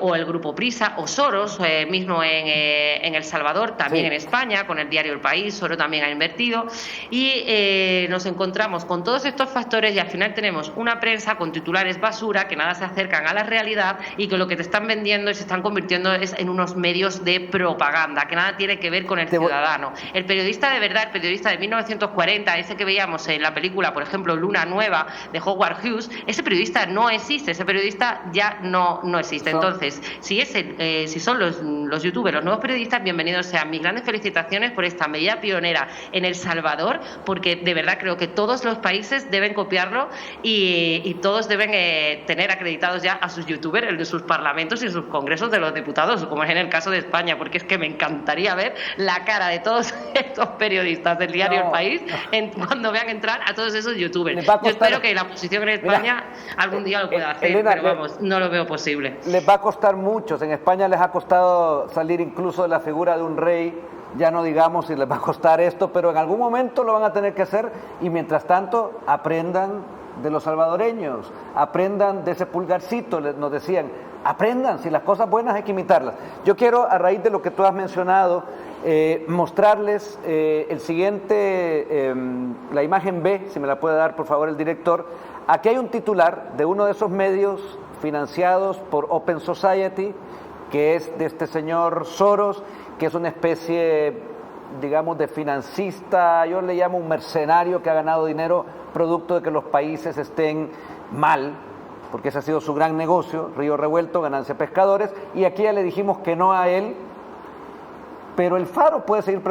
o el grupo Prisa, o Soros, mismo en El Salvador, también en España, con el diario El País, Soros también ha invertido, y nos encontramos con todos estos factores y al final tenemos una prensa con titulares basura que nada se acercan a la realidad y que lo que te están vendiendo y se están convirtiendo es en unos medios de propaganda, que nada tiene que ver con el ciudadano. El periodista de verdad, el periodista de 1940, ese que veíamos en la película, por ejemplo, Luna Nueva, de Howard Hughes, ese periodista no existe, ese periodista ya no existe. Entonces, si son los youtubers, los nuevos periodistas, bienvenidos sean. Mis grandes felicitaciones por esta medida pionera en El Salvador, porque de verdad creo que todos los países deben copiarlo y todos deben tener acreditados ya a sus youtubers en sus parlamentos y en sus congresos de los diputados, como es en el caso de España, porque es que me encantaría ver la cara de todos estos periodistas del diario El País cuando vean entrar a todos esos youtubers. Yo espero que la oposición en España algún día lo pueda hacer, Elena, pero vamos, no lo veo posible. Les va a costar mucho. En España les ha costado salir incluso de la figura de un rey, ya no digamos si les va a costar esto, pero en algún momento lo van a tener que hacer y mientras tanto aprendan de los salvadoreños, aprendan de ese pulgarcito, nos decían, aprendan, si las cosas buenas hay que imitarlas. Yo quiero, a raíz de lo que tú has mencionado, mostrarles el siguiente, la imagen B, si me la puede dar por favor el director. Aquí hay un titular de uno de esos medios financiados por Open Society, que es de este señor Soros, que es una especie, digamos, de financista, yo le llamo un mercenario que ha ganado dinero producto de que los países estén mal, porque ese ha sido su gran negocio, río revuelto, ganancia pescadores, y aquí ya le dijimos que no a él, pero el Faro puede seguir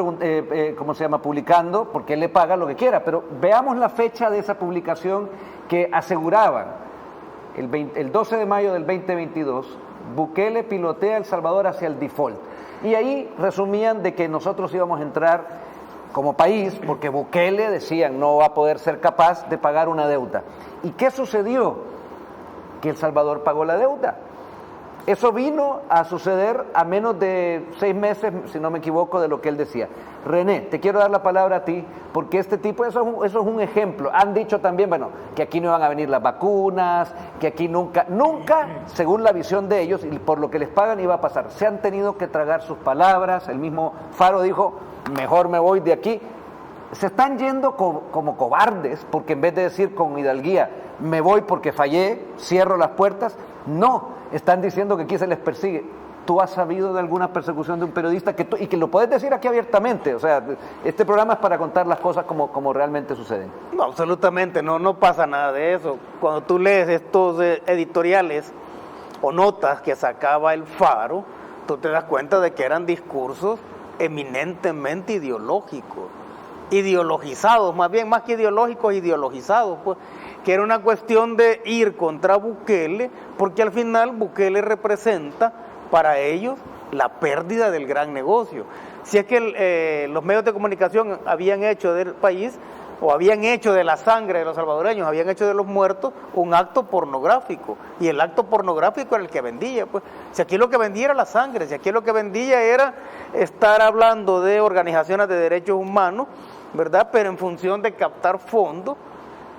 publicando, porque él le paga lo que quiera, pero veamos la fecha de esa publicación que aseguraban, el 12 de mayo del 2022, Bukele pilotea El Salvador hacia el default. Y ahí resumían de que nosotros íbamos a entrar como país, porque Bukele, decían, no va a poder ser capaz de pagar una deuda. ¿Y qué sucedió? Que El Salvador pagó la deuda. Eso vino a suceder a menos de 6 meses, si no me equivoco, de lo que él decía. René, te quiero dar la palabra a ti, porque este tipo, eso es un ejemplo. Han dicho también, que aquí no iban a venir las vacunas, que aquí nunca, según la visión de ellos y por lo que les pagan, iba a pasar. Se han tenido que tragar sus palabras, el mismo Faro dijo, mejor me voy de aquí. Se están yendo como cobardes, porque en vez de decir con hidalguía, me voy porque fallé, cierro las puertas, no. Están diciendo que aquí se les persigue. ¿Tú has sabido de alguna persecución de un periodista y que lo puedes decir aquí abiertamente? O sea, este programa es para contar las cosas como realmente suceden. No, absolutamente, no pasa nada de eso. Cuando tú lees estos editoriales o notas que sacaba el Faro, tú te das cuenta de que eran discursos eminentemente ideológicos, ideologizados, más que ideológicos, ideologizados, pues, que era una cuestión de ir contra Bukele, porque al final Bukele representa para ellos la pérdida del gran negocio. Si es que los medios de comunicación habían hecho del país, o habían hecho de la sangre de los salvadoreños, habían hecho de los muertos un acto pornográfico, y el acto pornográfico era el que vendía, pues. Si aquí lo que vendía era la sangre, si aquí lo que vendía era estar hablando de organizaciones de derechos humanos, ¿verdad? Pero en función de captar fondos.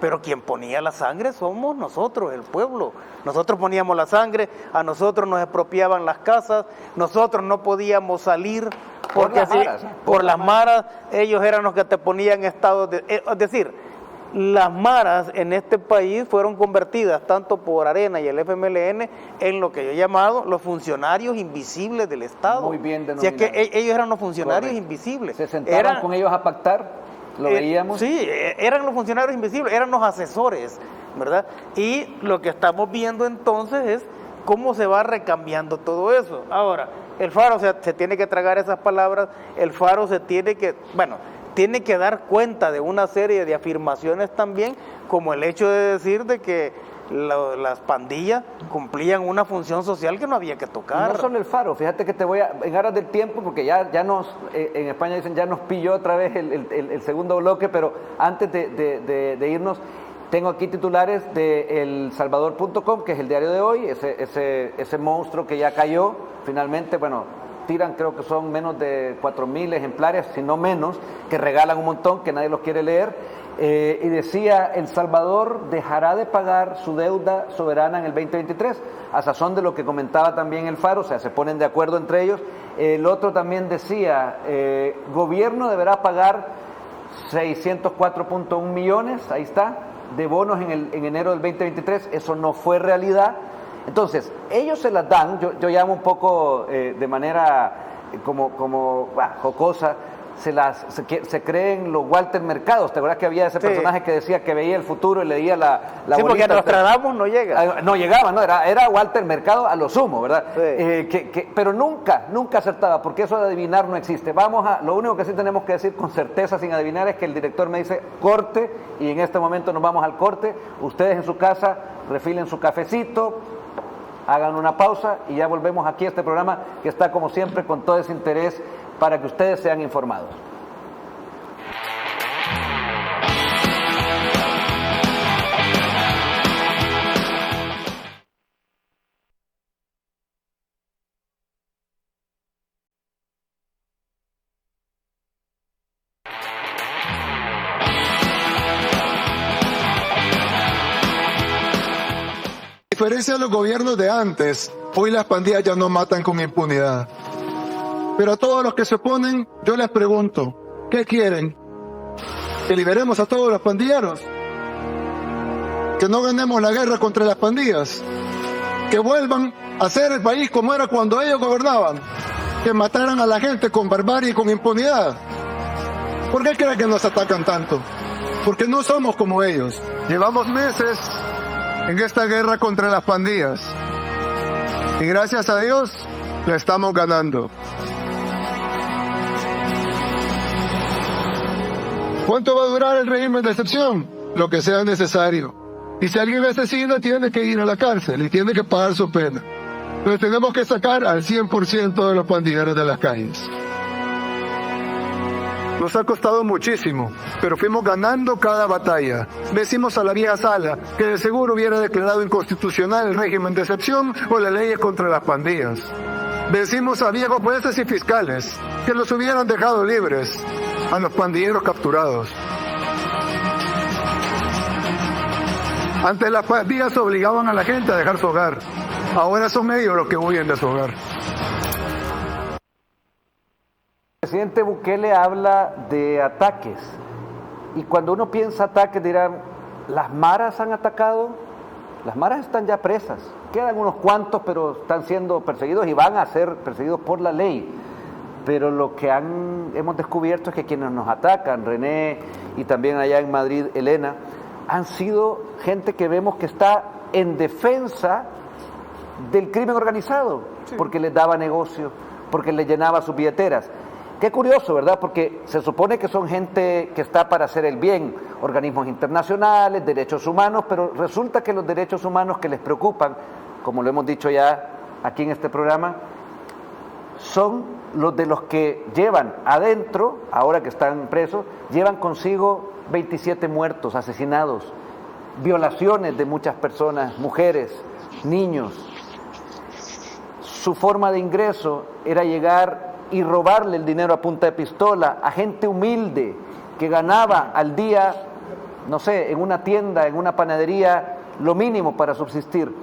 Pero quien ponía la sangre somos nosotros, el pueblo. Nosotros poníamos la sangre, a nosotros nos expropiaban las casas, nosotros no podíamos salir porque las maras, por las maras, ellos eran los que te ponían en estado de... es decir, las maras en este país fueron convertidas tanto por Arena y el FMLN en lo que yo he llamado los funcionarios invisibles del Estado. Muy bien denominado. Si es que ellos eran los funcionarios invisibles. Se sentaban con ellos a pactar, lo veíamos. Sí, eran los funcionarios invisibles, eran los asesores, ¿verdad? Y lo que estamos viendo entonces es cómo se va recambiando todo eso. Ahora, el Faro se tiene que tragar esas palabras, el Faro tiene que dar cuenta de una serie de afirmaciones también, como el hecho de decir de que las pandillas cumplían una función social que no había que tocar. Y no solo el Faro, fíjate que en aras del tiempo, porque ya nos, en España dicen, ya nos pilló otra vez el segundo bloque, pero antes de irnos, tengo aquí titulares de elsalvador.com, que es el diario de hoy, ese monstruo que ya cayó, finalmente, tiran, creo que son menos de 4,000 ejemplares, si no menos, que regalan un montón, que nadie los quiere leer, y decía, El Salvador dejará de pagar su deuda soberana en el 2023, a sazón de lo que comentaba también el Faro, o sea, se ponen de acuerdo entre ellos. El otro también decía, gobierno deberá pagar 604.1 millones, ahí está, de bonos en enero del 2023, eso no fue realidad. Entonces, ellos se las dan, yo llamo un poco de manera como jocosa, se creen los Walter Mercados. ¿Te acuerdas que había ese personaje que decía que veía el futuro y leía la sí, porque Nostradamus no llega. No llegaba, no, era Walter Mercado a lo sumo, ¿verdad? Sí. Pero nunca acertaba, porque eso de adivinar no existe. Lo único que sí tenemos que decir con certeza, sin adivinar, es que el director me dice corte, y en este momento nos vamos al corte. Ustedes en su casa refilen su cafecito, hagan una pausa y ya volvemos aquí a este programa que está como siempre con todo ese interés para que ustedes sean informados. A diferencia de los gobiernos de antes, hoy las pandillas ya no matan con impunidad. Pero a todos los que se oponen, yo les pregunto, ¿qué quieren? ¿Que liberemos a todos los pandilleros? ¿Que no ganemos la guerra contra las pandillas? ¿Que vuelvan a ser el país como era cuando ellos gobernaban? ¿Que mataran a la gente con barbarie y con impunidad? ¿Por qué creen que nos atacan tanto? Porque no somos como ellos. Llevamos meses en esta guerra contra las pandillas. Y gracias a Dios, la estamos ganando. ¿Cuánto va a durar el régimen de excepción? Lo que sea necesario. Y si alguien asesina, tiene que ir a la cárcel y tiene que pagar su pena. Pero tenemos que sacar al 100% de los pandilleros de las calles. Nos ha costado muchísimo, pero fuimos ganando cada batalla. Vencimos a la vieja Sala, que de seguro hubiera declarado inconstitucional el régimen de excepción o las leyes contra las pandillas. Vencimos a viejos jueces y fiscales, que los hubieran dejado libres a los pandilleros capturados. Antes las pandillas obligaban a la gente a dejar su hogar. Ahora son ellos los que huyen de su hogar. El presidente Bukele habla de ataques, y cuando uno piensa ataques dirán, ¿las maras han atacado? Las maras están ya presas, quedan unos cuantos, pero están siendo perseguidos y van a ser perseguidos por la ley. Pero lo que hemos descubierto es que quienes nos atacan, René y también allá en Madrid, Elena, han sido gente que vemos que está en defensa del crimen organizado, sí, porque les daba negocio, porque les llenaba sus billeteras. Qué curioso, ¿verdad? Porque se supone que son gente que está para hacer el bien, organismos internacionales, derechos humanos, pero resulta que los derechos humanos que les preocupan, como lo hemos dicho ya aquí en este programa, son los de los que llevan adentro, ahora que están presos, llevan consigo 27 muertos, asesinados, violaciones de muchas personas, mujeres, niños. Su forma de ingreso era llegar y robarle el dinero a punta de pistola a gente humilde que ganaba al día, no sé, en una tienda, en una panadería, lo mínimo para subsistir.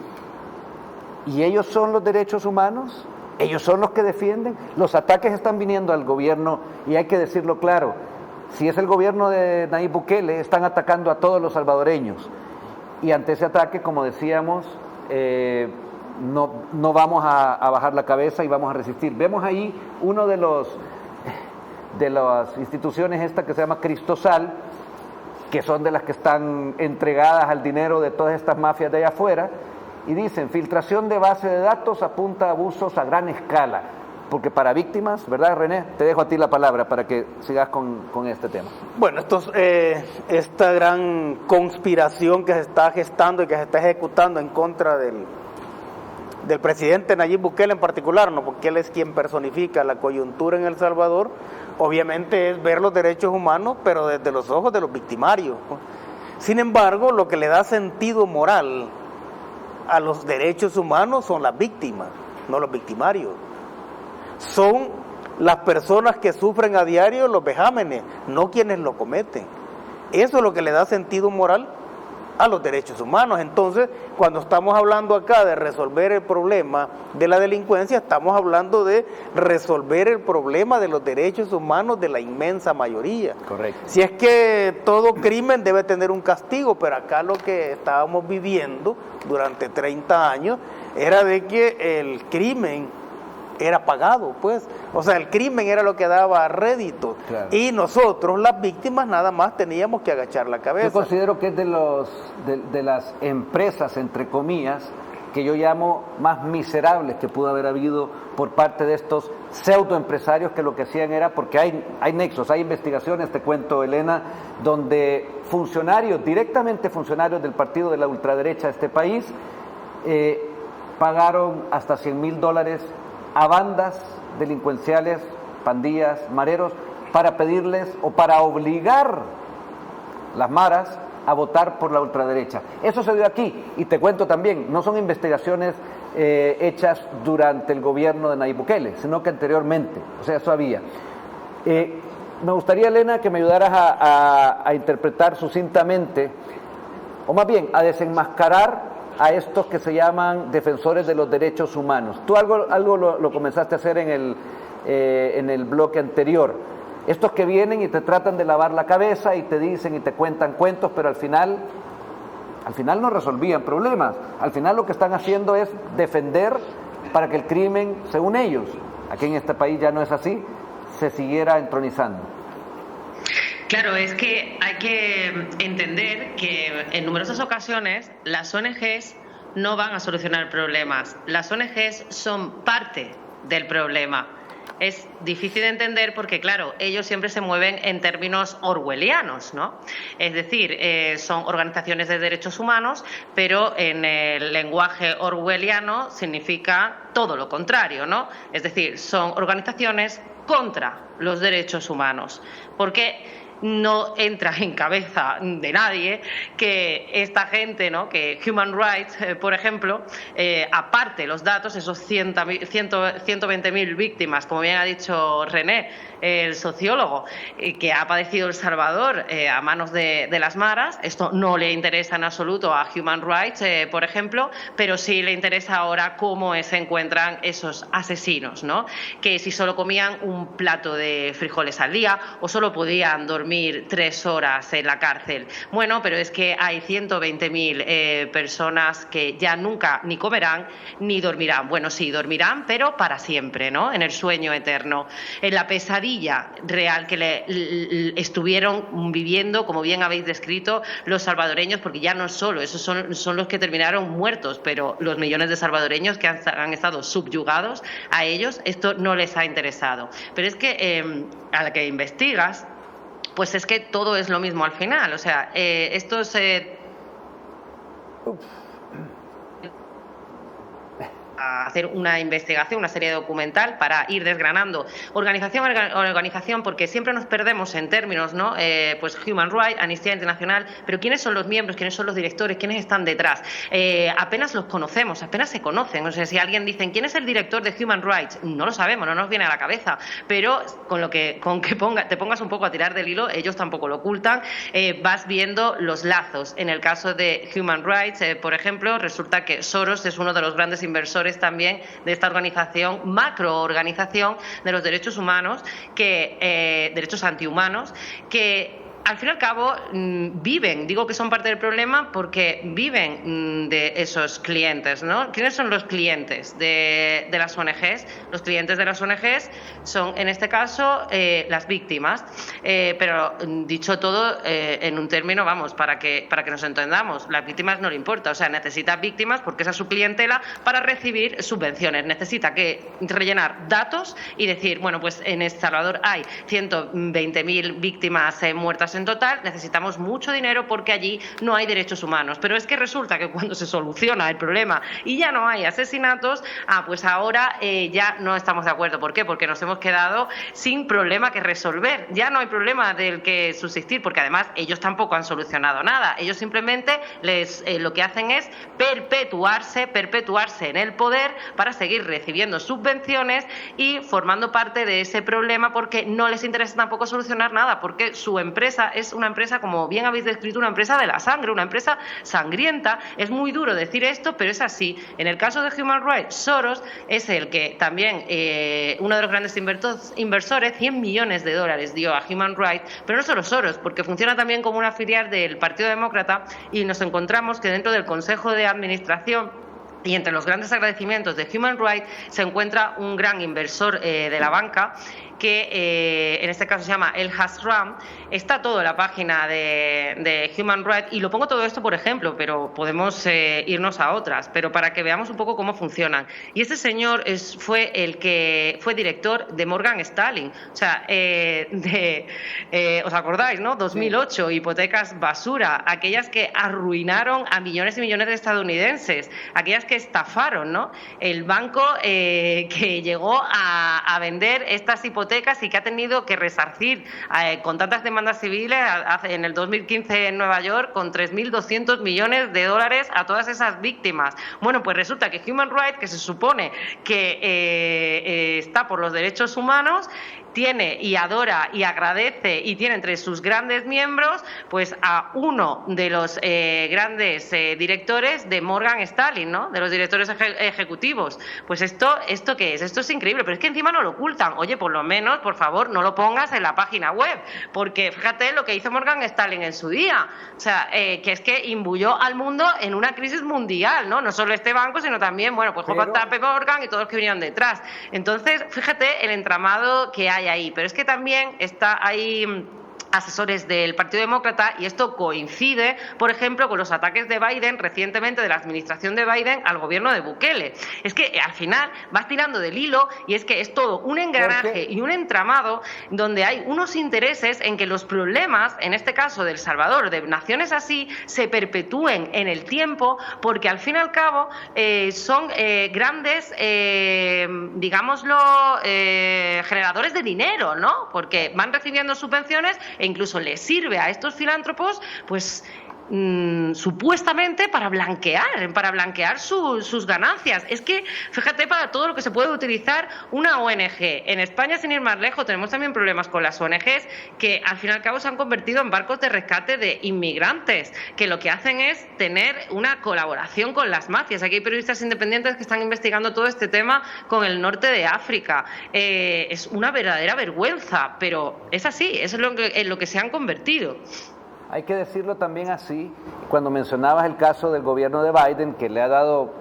¿Y ellos son los derechos humanos? Ellos son los que defienden. Los ataques están viniendo al gobierno y hay que decirlo claro. Si es el gobierno de Nayib Bukele, están atacando a todos los salvadoreños. Y ante ese ataque, como decíamos, no vamos a bajar la cabeza y vamos a resistir. Vemos ahí uno de las instituciones esta que se llama Cristosal, que son de las que están entregadas al dinero de todas estas mafias de allá afuera, y dicen, filtración de base de datos apunta a abusos a gran escala, porque para víctimas, ¿verdad, René? Te dejo a ti la palabra para que sigas con este tema. Bueno, esta gran conspiración que se está gestando y que se está ejecutando en contra del presidente Nayib Bukele en particular, ¿no? Porque él es quien personifica la coyuntura en El Salvador, obviamente es ver los derechos humanos, pero desde los ojos de los victimarios, ¿no? Sin embargo, lo que le da sentido moral a los derechos humanos son las víctimas, no los victimarios. Son las personas que sufren a diario los vejámenes, no quienes lo cometen. Eso es lo que le da sentido moral a los derechos humanos. Entonces, cuando estamos hablando acá de resolver el problema de la delincuencia, estamos hablando de resolver el problema de los derechos humanos de la inmensa mayoría. Correcto. Si es que todo crimen debe tener un castigo, pero acá lo que estábamos viviendo durante 30 años era de que el crimen era pagado, pues, o sea, el crimen era lo que daba rédito, claro. Y nosotros, las víctimas, nada más teníamos que agachar la cabeza. Yo considero que es de las empresas, entre comillas, que yo llamo más miserables que pudo haber habido por parte de estos pseudoempresarios que lo que hacían era, porque hay nexos, hay investigaciones, te cuento, Elena, donde directamente funcionarios del partido de la ultraderecha de este país, pagaron hasta $100,000 a bandas delincuenciales, pandillas, mareros, para pedirles o para obligar las maras a votar por la ultraderecha. Eso se dio aquí, y te cuento también, no son investigaciones hechas durante el gobierno de Nayib Bukele, sino que anteriormente, o sea, eso había. Me gustaría, Elena, que me ayudaras a interpretar sucintamente, o más bien, a desenmascarar a estos que se llaman defensores de los derechos humanos. Tú algo lo comenzaste a hacer en el bloque anterior. Estos que vienen y te tratan de lavar la cabeza y te dicen y te cuentan cuentos, pero al final no resolvían problemas. Al final lo que están haciendo es defender para que el crimen, según ellos, aquí en este país ya no es así, se siguiera entronizando. Claro, es que hay que entender que en numerosas ocasiones las ONGs no van a solucionar problemas. Las ONGs son parte del problema. Es difícil de entender porque, claro, ellos siempre se mueven en términos orwellianos, ¿no? Es decir, son organizaciones de derechos humanos, pero en el lenguaje orwelliano significa todo lo contrario, ¿no? Es decir, son organizaciones contra los derechos humanos. Porque no entra en cabeza de nadie que esta gente, ¿no? Que Human Rights, por ejemplo, aparte los datos, esos 120.000 víctimas, como bien ha dicho René, el sociólogo, que ha padecido El Salvador a manos de las maras, esto no le interesa en absoluto a Human Rights, por ejemplo, pero sí le interesa ahora cómo se encuentran esos asesinos, ¿no? Que si solo comían un plato de frijoles al día o solo podían dormir 3 horas en la cárcel. Bueno, pero es que hay 120.000 personas que ya nunca ni comerán ni dormirán. Bueno, sí, dormirán, pero para siempre, ¿no? En el sueño eterno, en la pesadilla real que estuvieron viviendo, como bien habéis descrito, los salvadoreños, porque ya no solo, esos son los que terminaron muertos, pero los millones de salvadoreños que han estado subyugados a ellos, esto no les ha interesado. Pero es que a la que investigas, pues es que todo es lo mismo al final. O sea, estos a hacer una investigación, una serie documental para ir desgranando organización, porque siempre nos perdemos en términos, ¿no? Pues Human Rights, Amnistía Internacional, pero ¿quiénes son los miembros? ¿Quiénes son los directores? ¿Quiénes están detrás? Apenas los conocemos, apenas se conocen. O sea, si alguien dice ¿quién es el director de Human Rights? No lo sabemos, no nos viene a la cabeza, pero con que te pongas un poco a tirar del hilo, ellos tampoco lo ocultan, vas viendo los lazos. En el caso de Human Rights, por ejemplo, resulta que Soros es uno de los grandes inversores directores también de esta organización, macroorganización de los derechos humanos, derechos antihumanos, que al fin y al cabo viven, digo que son parte del problema porque viven de esos clientes, ¿no? ¿Quiénes son los clientes de las ONGs? Los clientes de las ONGs son, en este caso, las víctimas. Pero dicho todo en un término, vamos, para que nos entendamos, las víctimas no le importa, o sea, necesita víctimas porque esa es su clientela para recibir subvenciones. Necesita rellenar datos y decir, bueno, pues en El Salvador hay 120.000 víctimas muertas en total, necesitamos mucho dinero porque allí no hay derechos humanos. Pero es que resulta que cuando se soluciona el problema y ya no hay asesinatos, pues ahora ya no estamos de acuerdo. ¿Por qué? Porque nos hemos quedado sin problema que resolver. Ya no hay problema del que subsistir, porque además ellos tampoco han solucionado nada. Ellos simplemente lo que hacen es perpetuarse en el poder para seguir recibiendo subvenciones y formando parte de ese problema, porque no les interesa tampoco solucionar nada, porque su empresa es una empresa, como bien habéis descrito, una empresa de la sangre, una empresa sangrienta. Es muy duro decir esto, pero es así. En el caso de Human Rights, Soros es el que también, uno de los grandes inversores, $100 millones dio a Human Rights, pero no solo Soros, porque funciona también como una filial del Partido Demócrata, y nos encontramos que dentro del Consejo de Administración y entre los grandes agradecimientos de Human Rights se encuentra un gran inversor de la banca, que en este caso se llama El Hasram. Está todo en la página de Human Rights, y lo pongo todo esto por ejemplo, pero podemos irnos a otras, pero para que veamos un poco cómo funcionan. Y este señor fue el que fue director de Morgan Stanley, o sea, ¿os acordáis, no? 2008, hipotecas basura, aquellas que arruinaron a millones y millones de estadounidenses, aquellas que estafaron, ¿no? El banco que llegó a vender estas hipotecas y que ha tenido que resarcir con tantas demandas civiles en el 2015 en Nueva York con $3.200 millones a todas esas víctimas. Bueno, pues resulta que Human Rights, que se supone que está por los derechos humanos, tiene y adora y agradece y tiene entre sus grandes miembros pues a uno de los grandes directores de Morgan Stanley, ¿no? De los directores ejecutivos. Pues esto ¿qué es? Esto es increíble, pero es que encima no lo ocultan. Oye, por lo menos, por favor, no lo pongas en la página web, porque fíjate lo que hizo Morgan Stanley en su día. O sea, que es que imbuyó al mundo en una crisis mundial, ¿no? No solo este banco, sino también, bueno, pues JP Morgan y todos los que vinieron detrás. Entonces, fíjate el entramado que hay ahí, pero es que también está ahí asesores del Partido Demócrata, y esto coincide, por ejemplo, con los ataques de Biden recientemente, de la administración de Biden al gobierno de Bukele. Es que al final vas tirando del hilo, y es que es todo un engranaje y un entramado donde hay unos intereses en que los problemas, en este caso de El Salvador, de naciones así, se perpetúen en el tiempo, porque al fin y al cabo son grandes, digámoslo, generadores de dinero, ¿no? Porque van recibiendo subvenciones e incluso les sirve a estos filántropos, pues supuestamente para blanquear sus ganancias. Es que fíjate para todo lo que se puede utilizar una ONG. En España, sin ir más lejos, tenemos también problemas con las ONGs que al fin y al cabo se han convertido en barcos de rescate de inmigrantes, que lo que hacen es tener una colaboración con las mafias. Aquí hay periodistas independientes que están investigando todo este tema con el norte de África. Es una verdadera vergüenza, pero es así, eso es en lo que se han convertido. Hay que decirlo también así, cuando mencionabas el caso del gobierno de Biden, que le ha dado,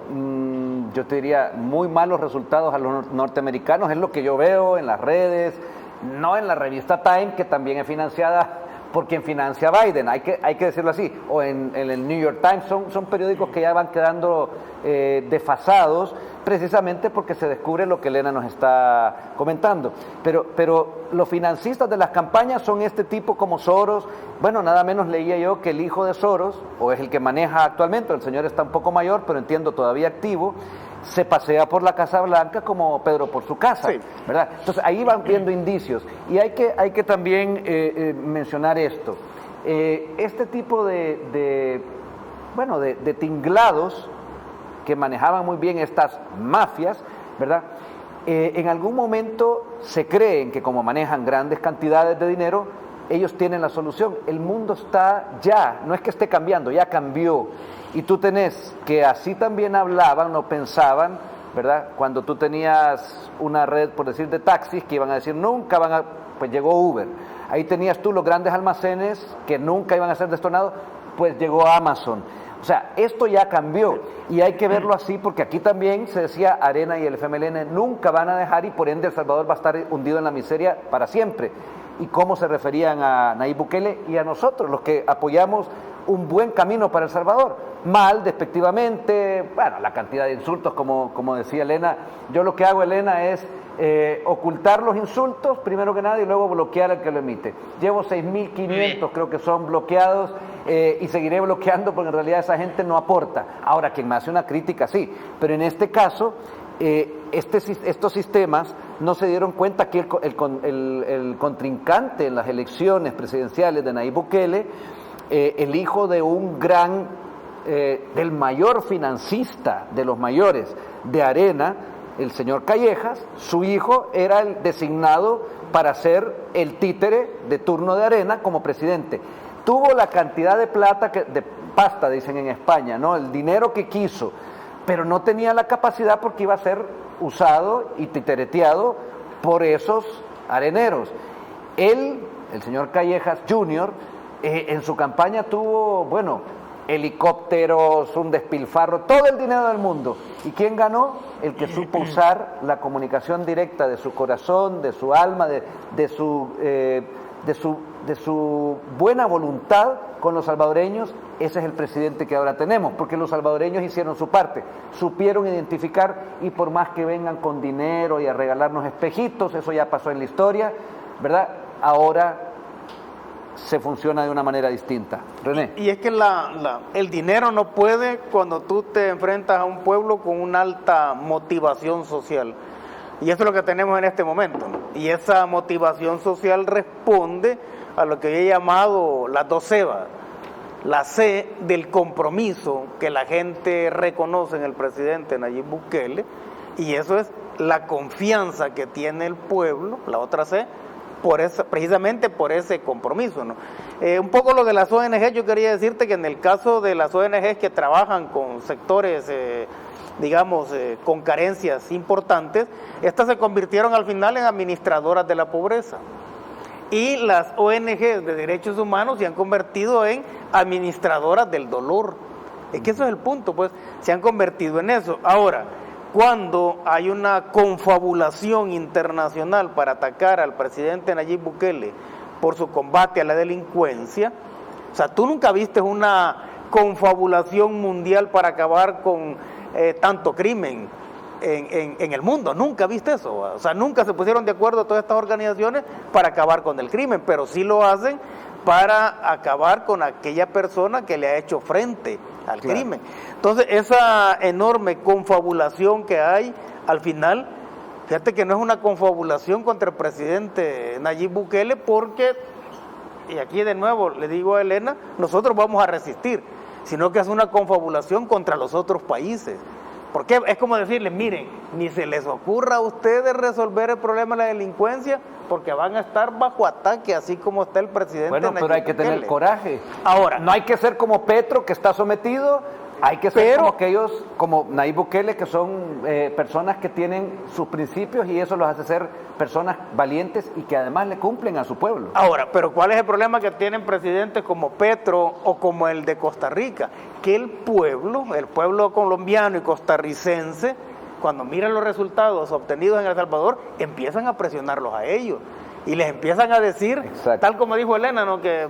yo te diría, muy malos resultados a los norteamericanos, es lo que yo veo en las redes, no en la revista Time, que también es financiada por quien financia a Biden, hay que decirlo así, o en el New York Times, son periódicos que ya van quedando desfasados, precisamente porque se descubre lo que Elena nos está comentando. Pero los financistas de las campañas son este tipo como Soros. Bueno, nada menos leía yo que el hijo de Soros, o es el que maneja actualmente, el señor está un poco mayor, pero entiendo todavía activo, se pasea por la Casa Blanca como Pedro por su casa, sí, ¿verdad? Entonces ahí van viendo indicios. Y hay que también mencionar esto. Este tipo de tinglados que manejaban muy bien estas mafias, ¿verdad? En algún momento se creen que como manejan grandes cantidades de dinero, ellos tienen la solución. El mundo está ya, no es que esté cambiando, ya cambió. Y tú tenés que así también hablaban, no pensaban, ¿verdad? Cuando tú tenías una red, por decir, de taxis que iban a decir nunca van a, pues llegó Uber. Ahí tenías tú los grandes almacenes que nunca iban a ser destronados, pues llegó Amazon. O sea, esto ya cambió y hay que verlo así porque aquí también se decía Arena y el FMLN nunca van a dejar y por ende El Salvador va a estar hundido en la miseria para siempre. Y cómo se referían a Nayib Bukele y a nosotros, los que apoyamos un buen camino para El Salvador. Mal, despectivamente, bueno, la cantidad de insultos, como decía Elena. Yo lo que hago, Elena, es ocultar los insultos, primero que nada, y luego bloquear al que lo emite. Llevo 6.500, creo que son bloqueados, y seguiré bloqueando porque en realidad esa gente no aporta. Ahora, quien me hace una crítica, sí, pero en este caso, estos sistemas no se dieron cuenta que el contrincante en las elecciones presidenciales de Nayib Bukele, el hijo de un gran, del mayor financista de los mayores de Arena, el señor Callejas, su hijo era el designado para ser el títere de turno de Arena como presidente. Tuvo la cantidad de plata, de pasta, dicen en España, ¿no? El dinero que quiso, pero no tenía la capacidad porque iba a ser usado y titereteado por esos areneros. Él, el señor Callejas Jr., en su campaña tuvo, bueno, helicópteros, un despilfarro, todo el dinero del mundo. ¿Y quién ganó? El que supo usar la comunicación directa de su corazón, de su alma, de su buena voluntad con los salvadoreños. Ese es el presidente que ahora tenemos, porque los salvadoreños hicieron su parte, supieron identificar, y por más que vengan con dinero y a regalarnos espejitos, eso ya pasó en la historia, ¿verdad? Ahora se funciona de una manera distinta. René. Y es que el dinero no puede cuando tú te enfrentas a un pueblo con una alta motivación social. Y eso es lo que tenemos en este momento, ¿no? Y esa motivación social responde a lo que he llamado las dos Cebas. La C del compromiso que la gente reconoce en el presidente Nayib Bukele, y eso es la confianza que tiene el pueblo, la otra C, precisamente por ese compromiso, ¿no? Un poco lo de las ONG, yo quería decirte que en el caso de las ONG que trabajan con sectores, con carencias importantes, estas se convirtieron al final en administradoras de la pobreza. Y las ONG de derechos humanos se han convertido en administradoras del dolor. Es que eso es el punto, pues, se han convertido en eso. Ahora, cuando hay una confabulación internacional para atacar al presidente Nayib Bukele por su combate a la delincuencia, o sea, tú nunca viste una confabulación mundial para acabar con tanto crimen en el mundo, nunca viste eso, o sea, nunca se pusieron de acuerdo todas estas organizaciones para acabar con el crimen, pero sí lo hacen para acabar con aquella persona que le ha hecho frente al crimen. Entonces, esa enorme confabulación que hay, al final, fíjate que no es una confabulación contra el presidente Nayib Bukele, porque, y aquí de nuevo le digo a Elena, nosotros vamos a resistir, sino que es una confabulación contra los otros países. Porque es como decirles, miren, ni se les ocurra a ustedes resolver el problema de la delincuencia, porque van a estar bajo ataque, así como está el presidente. Bueno, pero hay que tener coraje. Ahora, no hay que ser como Petro, que está sometido, hay que ser como aquellos, como Nayib Bukele, que son personas que tienen sus principios, y eso los hace ser personas valientes y que además le cumplen a su pueblo. Ahora, pero ¿cuál es el problema que tienen presidentes como Petro o como el de Costa Rica? Que el pueblo colombiano y costarricense, cuando miran los resultados obtenidos en El Salvador, empiezan a presionarlos a ellos y les empiezan a decir, tal como dijo Elena, ¿no?, que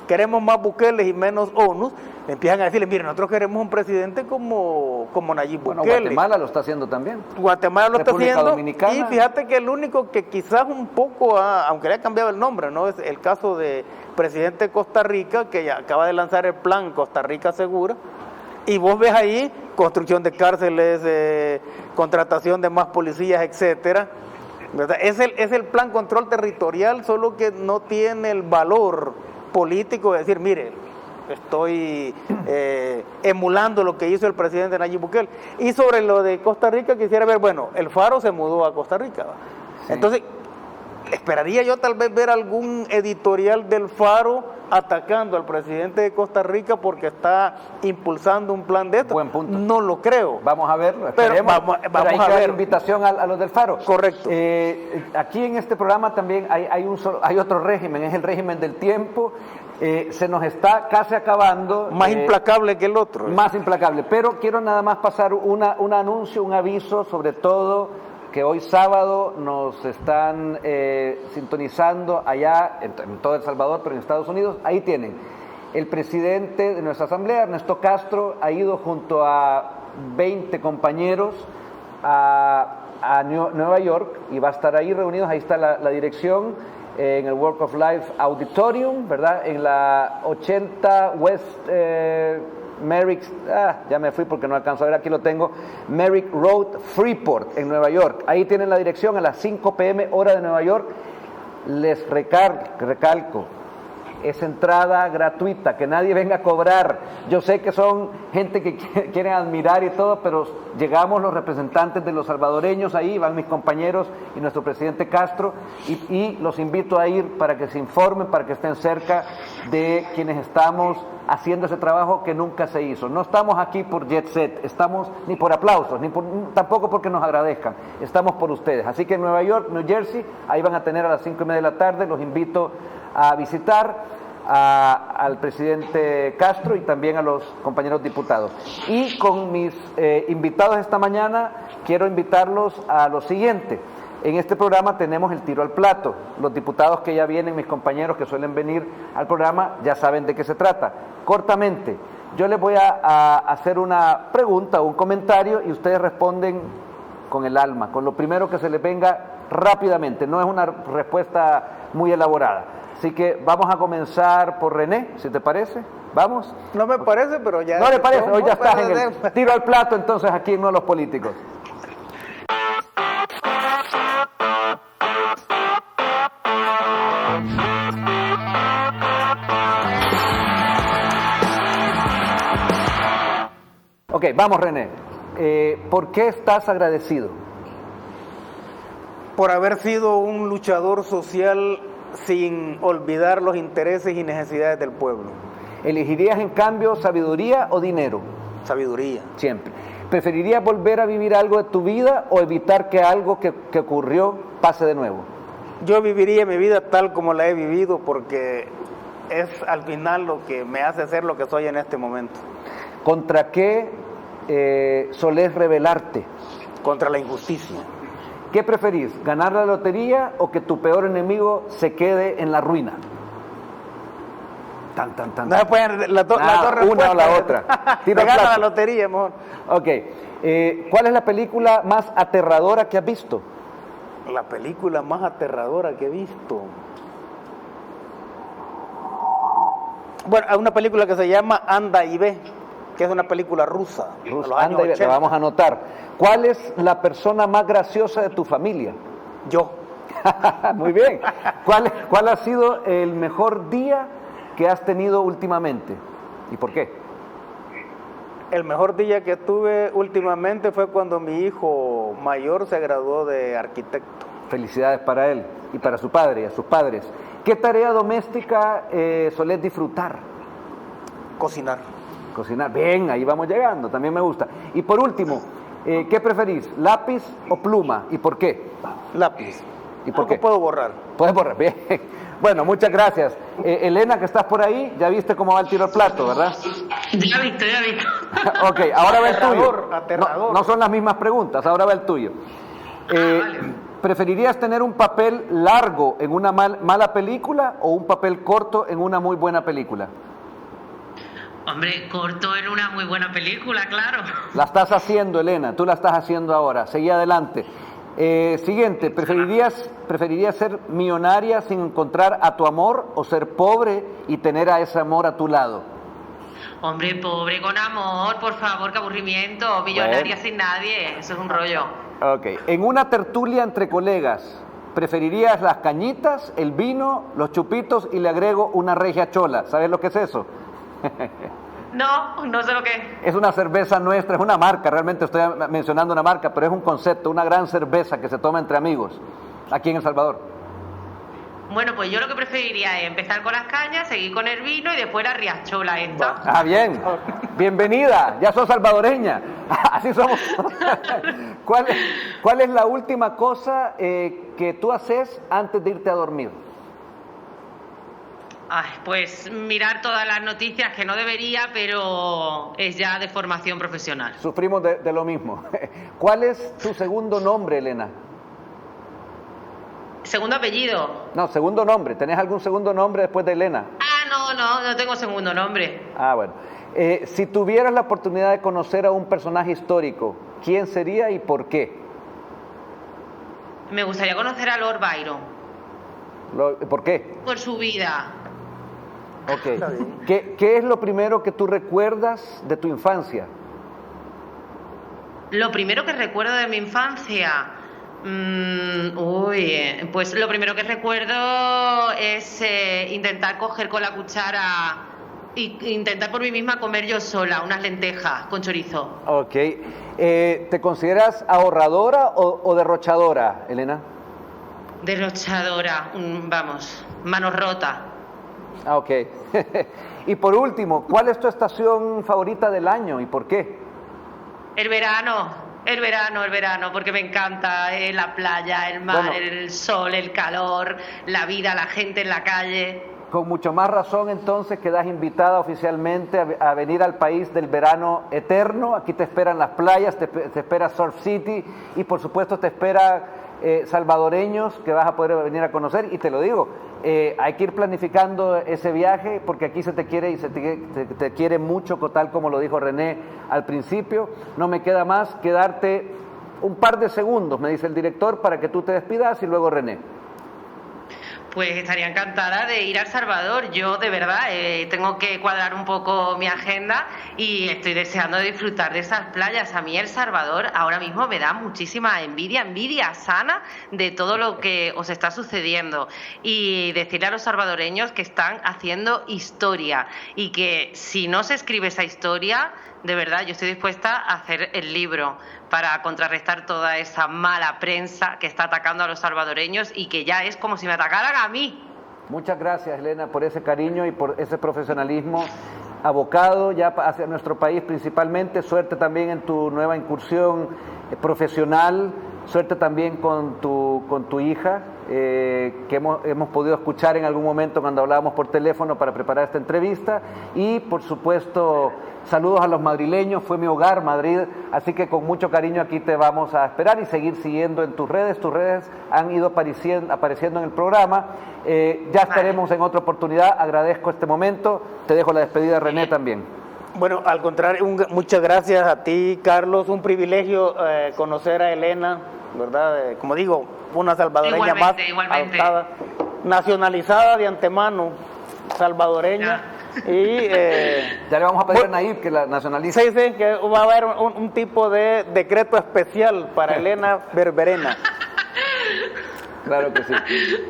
queremos más Bukele y menos ONU, empiezan a decirle, miren, nosotros queremos un presidente como Nayib Bukele. Bueno, Guatemala lo está haciendo también. Guatemala lo está haciendo, Dominicana. Y fíjate que el único que quizás un poco, aunque le ha cambiado el nombre, ¿no?, es el caso de presidente de Costa Rica, que ya acaba de lanzar el plan Costa Rica Segura, y vos ves ahí construcción de cárceles, contratación de más policías, etcétera, ¿verdad? Es el plan control territorial, solo que no tiene el valor político de decir, mire, estoy emulando lo que hizo el presidente Nayib Bukele. Y sobre lo de Costa Rica quisiera ver, bueno, el Faro se mudó a Costa Rica, ¿va? Sí. Entonces, esperaría yo tal vez ver algún editorial del Faro atacando al presidente de Costa Rica porque está impulsando un plan de esto. Buen punto. No lo creo. Vamos a verlo, Pero esperemos. vamos hay a que dar ver. invitación a los del Faro. Correcto. Aquí en este programa también hay otro régimen, es el régimen del tiempo. Se nos está casi acabando. Más implacable que el otro. Más implacable. Pero quiero nada más pasar un anuncio, un aviso, sobre todo que hoy sábado nos están sintonizando allá en todo El Salvador, pero en Estados Unidos. Ahí tienen. El presidente de nuestra asamblea, Ernesto Castro, ha ido junto a 20 compañeros a Nueva York y va a estar ahí reunidos. Ahí está la dirección, en el Work of Life Auditorium, ¿verdad? En la 80 West Merrick, ya me fui porque no alcanzo a ver, aquí lo tengo, Merrick Road, Freeport, en Nueva York. Ahí tienen la dirección a las 5 p.m. hora de Nueva York. Les recalco, es entrada gratuita, que nadie venga a cobrar. Yo sé que son gente que quieren admirar y todo, pero llegamos los representantes de los salvadoreños ahí, van mis compañeros y nuestro presidente Castro, y los invito a ir para que se informen, para que estén cerca de quienes estamos haciendo ese trabajo que nunca se hizo. No estamos aquí por jet set, estamos ni por aplausos, tampoco porque nos agradezcan, estamos por ustedes. Así que en Nueva York, New Jersey, ahí van a tener a las 5:30 de la tarde, los invito a visitar al presidente Castro y también a los compañeros diputados. Y con mis invitados esta mañana quiero invitarlos a lo siguiente. En este programa tenemos el tiro al plato. Los diputados que ya vienen, mis compañeros que suelen venir al programa, ya saben de qué se trata. Cortamente, yo les voy a hacer una pregunta o un comentario y ustedes responden con el alma, con lo primero que se les venga rápidamente. No es una respuesta muy elaborada. Así que vamos a comenzar por René, si te parece. ¿Vamos? No me parece, pero ya... ¿No le parece? Hoy ya estás en el tiro al plato, entonces aquí en Uno de los Políticos. Ok, vamos René. ¿Por qué estás agradecido? Por haber sido un luchador social sin olvidar los intereses y necesidades del pueblo. ¿Elegirías en cambio sabiduría o dinero? Sabiduría. Siempre. ¿Preferirías volver a vivir algo de tu vida o evitar que algo que ocurrió pase de nuevo? Yo viviría mi vida tal como la he vivido porque es al final lo que me hace ser lo que soy en este momento. ¿Contra qué solés rebelarte? Contra la injusticia. ¿Qué preferís, ganar la lotería o que tu peor enemigo se quede en la ruina? No se pueden las dos respuestas. Una o la otra. Tiro gana la lotería, mejor. Ok. ¿Cuál es la película más aterradora que has visto? La película más aterradora que he visto. Bueno, hay una película que se llama Anda y Ve, que es una película rusa. Anda y Ve, la vamos a anotar. ¿Cuál es la persona más graciosa de tu familia? Yo. Muy bien. ¿Cuál ha sido el mejor día que has tenido últimamente? ¿Y por qué? El mejor día que tuve últimamente fue cuando mi hijo mayor se graduó de arquitecto. Felicidades para él y para su padre y a sus padres. ¿Qué tarea doméstica solés disfrutar? Cocinar. Cocinar. Bien, ahí vamos llegando, también me gusta. Y por último, ¿qué preferís? ¿Lápiz o pluma? ¿Y por qué? Lápiz. ¿Y por qué? Puedo borrar. Puedes borrar, bien. Bueno, muchas gracias. Elena, que estás por ahí, ya viste cómo va el tiro al plato, ¿verdad? Ya visto. Ok, ahora va el tuyo. Aterrador. No son las mismas preguntas, ahora va el tuyo. Vale. ¿Preferirías tener un papel largo en una mala película o un papel corto en una muy buena película? Hombre, corto en una muy buena película, claro. La estás haciendo, Elena, tú la estás haciendo ahora. Seguí adelante. Siguiente, ¿preferirías ser millonaria sin encontrar a tu amor o ser pobre y tener a ese amor a tu lado? Hombre, pobre con amor, por favor, qué aburrimiento. Millonaria sin nadie, eso es un rollo. Ok, en una tertulia entre colegas, ¿preferirías las cañitas, el vino, los chupitos y le agrego una regia chola? ¿Sabes lo que es eso? No sé lo que es. Es una cerveza nuestra, es una marca, realmente estoy mencionando una marca, pero es un concepto, una gran cerveza que se toma entre amigos, aquí en El Salvador. Bueno, pues yo lo que preferiría es empezar con las cañas, seguir con el vino y después la riachola esta. Ah, bien. Bienvenida, ya sos salvadoreña. Así somos. ¿Cuál es la última cosa que tú haces antes de irte a dormir? Ay, pues mirar todas las noticias, que no debería, pero es ya de formación profesional. Sufrimos de lo mismo. ¿Cuál es tu segundo nombre, Elena? ¿Segundo apellido? No, segundo nombre. ¿Tenés algún segundo nombre después de Elena? No tengo segundo nombre. Ah, bueno. Si tuvieras la oportunidad de conocer a un personaje histórico, ¿quién sería y por qué? Me gustaría conocer a Lord Byron. ¿Por qué? Por su vida. Ok. ¿Qué es lo primero que tú recuerdas de tu infancia? Lo primero que recuerdo de mi infancia... pues lo primero que recuerdo es intentar coger con la cuchara e intentar por mí misma comer yo sola unas lentejas con chorizo. Ok. ¿Te consideras ahorradora o derrochadora, Elena? Derrochadora, vamos, manos rotas. Ah, ok. Y por último, ¿cuál es tu estación favorita del año y por qué? El verano, porque me encanta la playa, el mar, el sol, el calor, la vida, la gente en la calle. Con mucho más razón entonces quedas invitada oficialmente a venir al país del verano eterno. Aquí te esperan las playas, te espera Surf City y por supuesto te espera salvadoreños que vas a poder venir a conocer. Y te lo digo, hay que ir planificando ese viaje porque aquí se te quiere y te quiere mucho, tal como lo dijo René al principio. No me queda más que darte un par de segundos, me dice el director, para que tú te despidas y luego René. Pues estaría encantada de ir a El Salvador. Yo, de verdad, tengo que cuadrar un poco mi agenda y estoy deseando disfrutar de esas playas. A mí El Salvador ahora mismo me da muchísima envidia sana de todo lo que os está sucediendo. Y decirle a los salvadoreños que están haciendo historia y que si no se escribe esa historia, de verdad, yo estoy dispuesta a hacer el libro para contrarrestar toda esa mala prensa que está atacando a los salvadoreños y que ya es como si me atacaran a mí. Muchas gracias, Elena, por ese cariño y por ese profesionalismo abocado ya hacia nuestro país principalmente. Suerte también en tu nueva incursión profesional, suerte también con tu hija, que hemos podido escuchar en algún momento cuando hablábamos por teléfono para preparar esta entrevista. Y, por supuesto, saludos a los madrileños, fue mi hogar, Madrid, así que con mucho cariño aquí te vamos a esperar y seguir siguiendo en tus redes han ido apareciendo en el programa, ya estaremos en otra oportunidad, agradezco este momento, te dejo la despedida, René, también. Bueno, al contrario, muchas gracias a ti, Carlos, un privilegio conocer a Elena, ¿verdad? Como digo, una salvadoreña igualmente. Adoptada, nacionalizada de antemano, salvadoreña. Y ya le vamos a pedir a Nayib que la nacionalice. Sí, que va a haber un tipo de decreto especial para Elena Berberena. Claro que sí.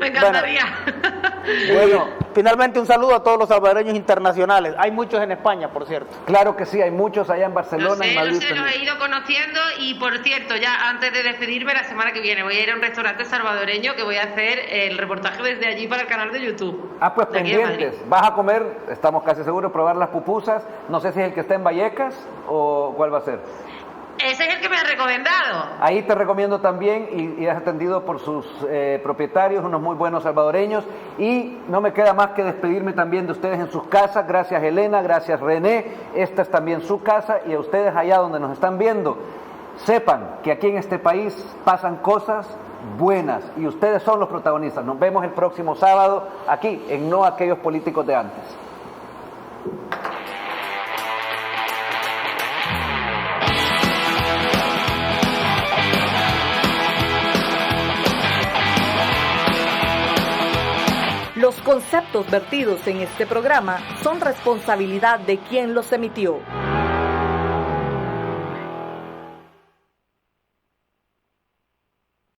Me encantaría. Bueno, finalmente un saludo a todos los salvadoreños internacionales. Hay muchos en España, por cierto. Claro que sí, hay muchos allá en Barcelona, en Madrid. Los he ido conociendo y, por cierto, ya antes de despedirme, la semana que viene voy a ir a un restaurante salvadoreño que voy a hacer el reportaje desde allí para el canal de YouTube. Ah, pues pendientes. Vas a comer, estamos casi seguros, probar las pupusas. No sé si es el que está en Vallecas o cuál va a ser. Ese es el que me ha recomendado. Ahí te recomiendo también y has atendido por sus propietarios, unos muy buenos salvadoreños. Y no me queda más que despedirme también de ustedes en sus casas. Gracias, Elena, gracias, René. Esta es también su casa y a ustedes allá donde nos están viendo, sepan que aquí en este país pasan cosas buenas y ustedes son los protagonistas. Nos vemos el próximo sábado aquí en No Aquellos Políticos de Antes. Los conceptos vertidos en este programa son responsabilidad de quien los emitió.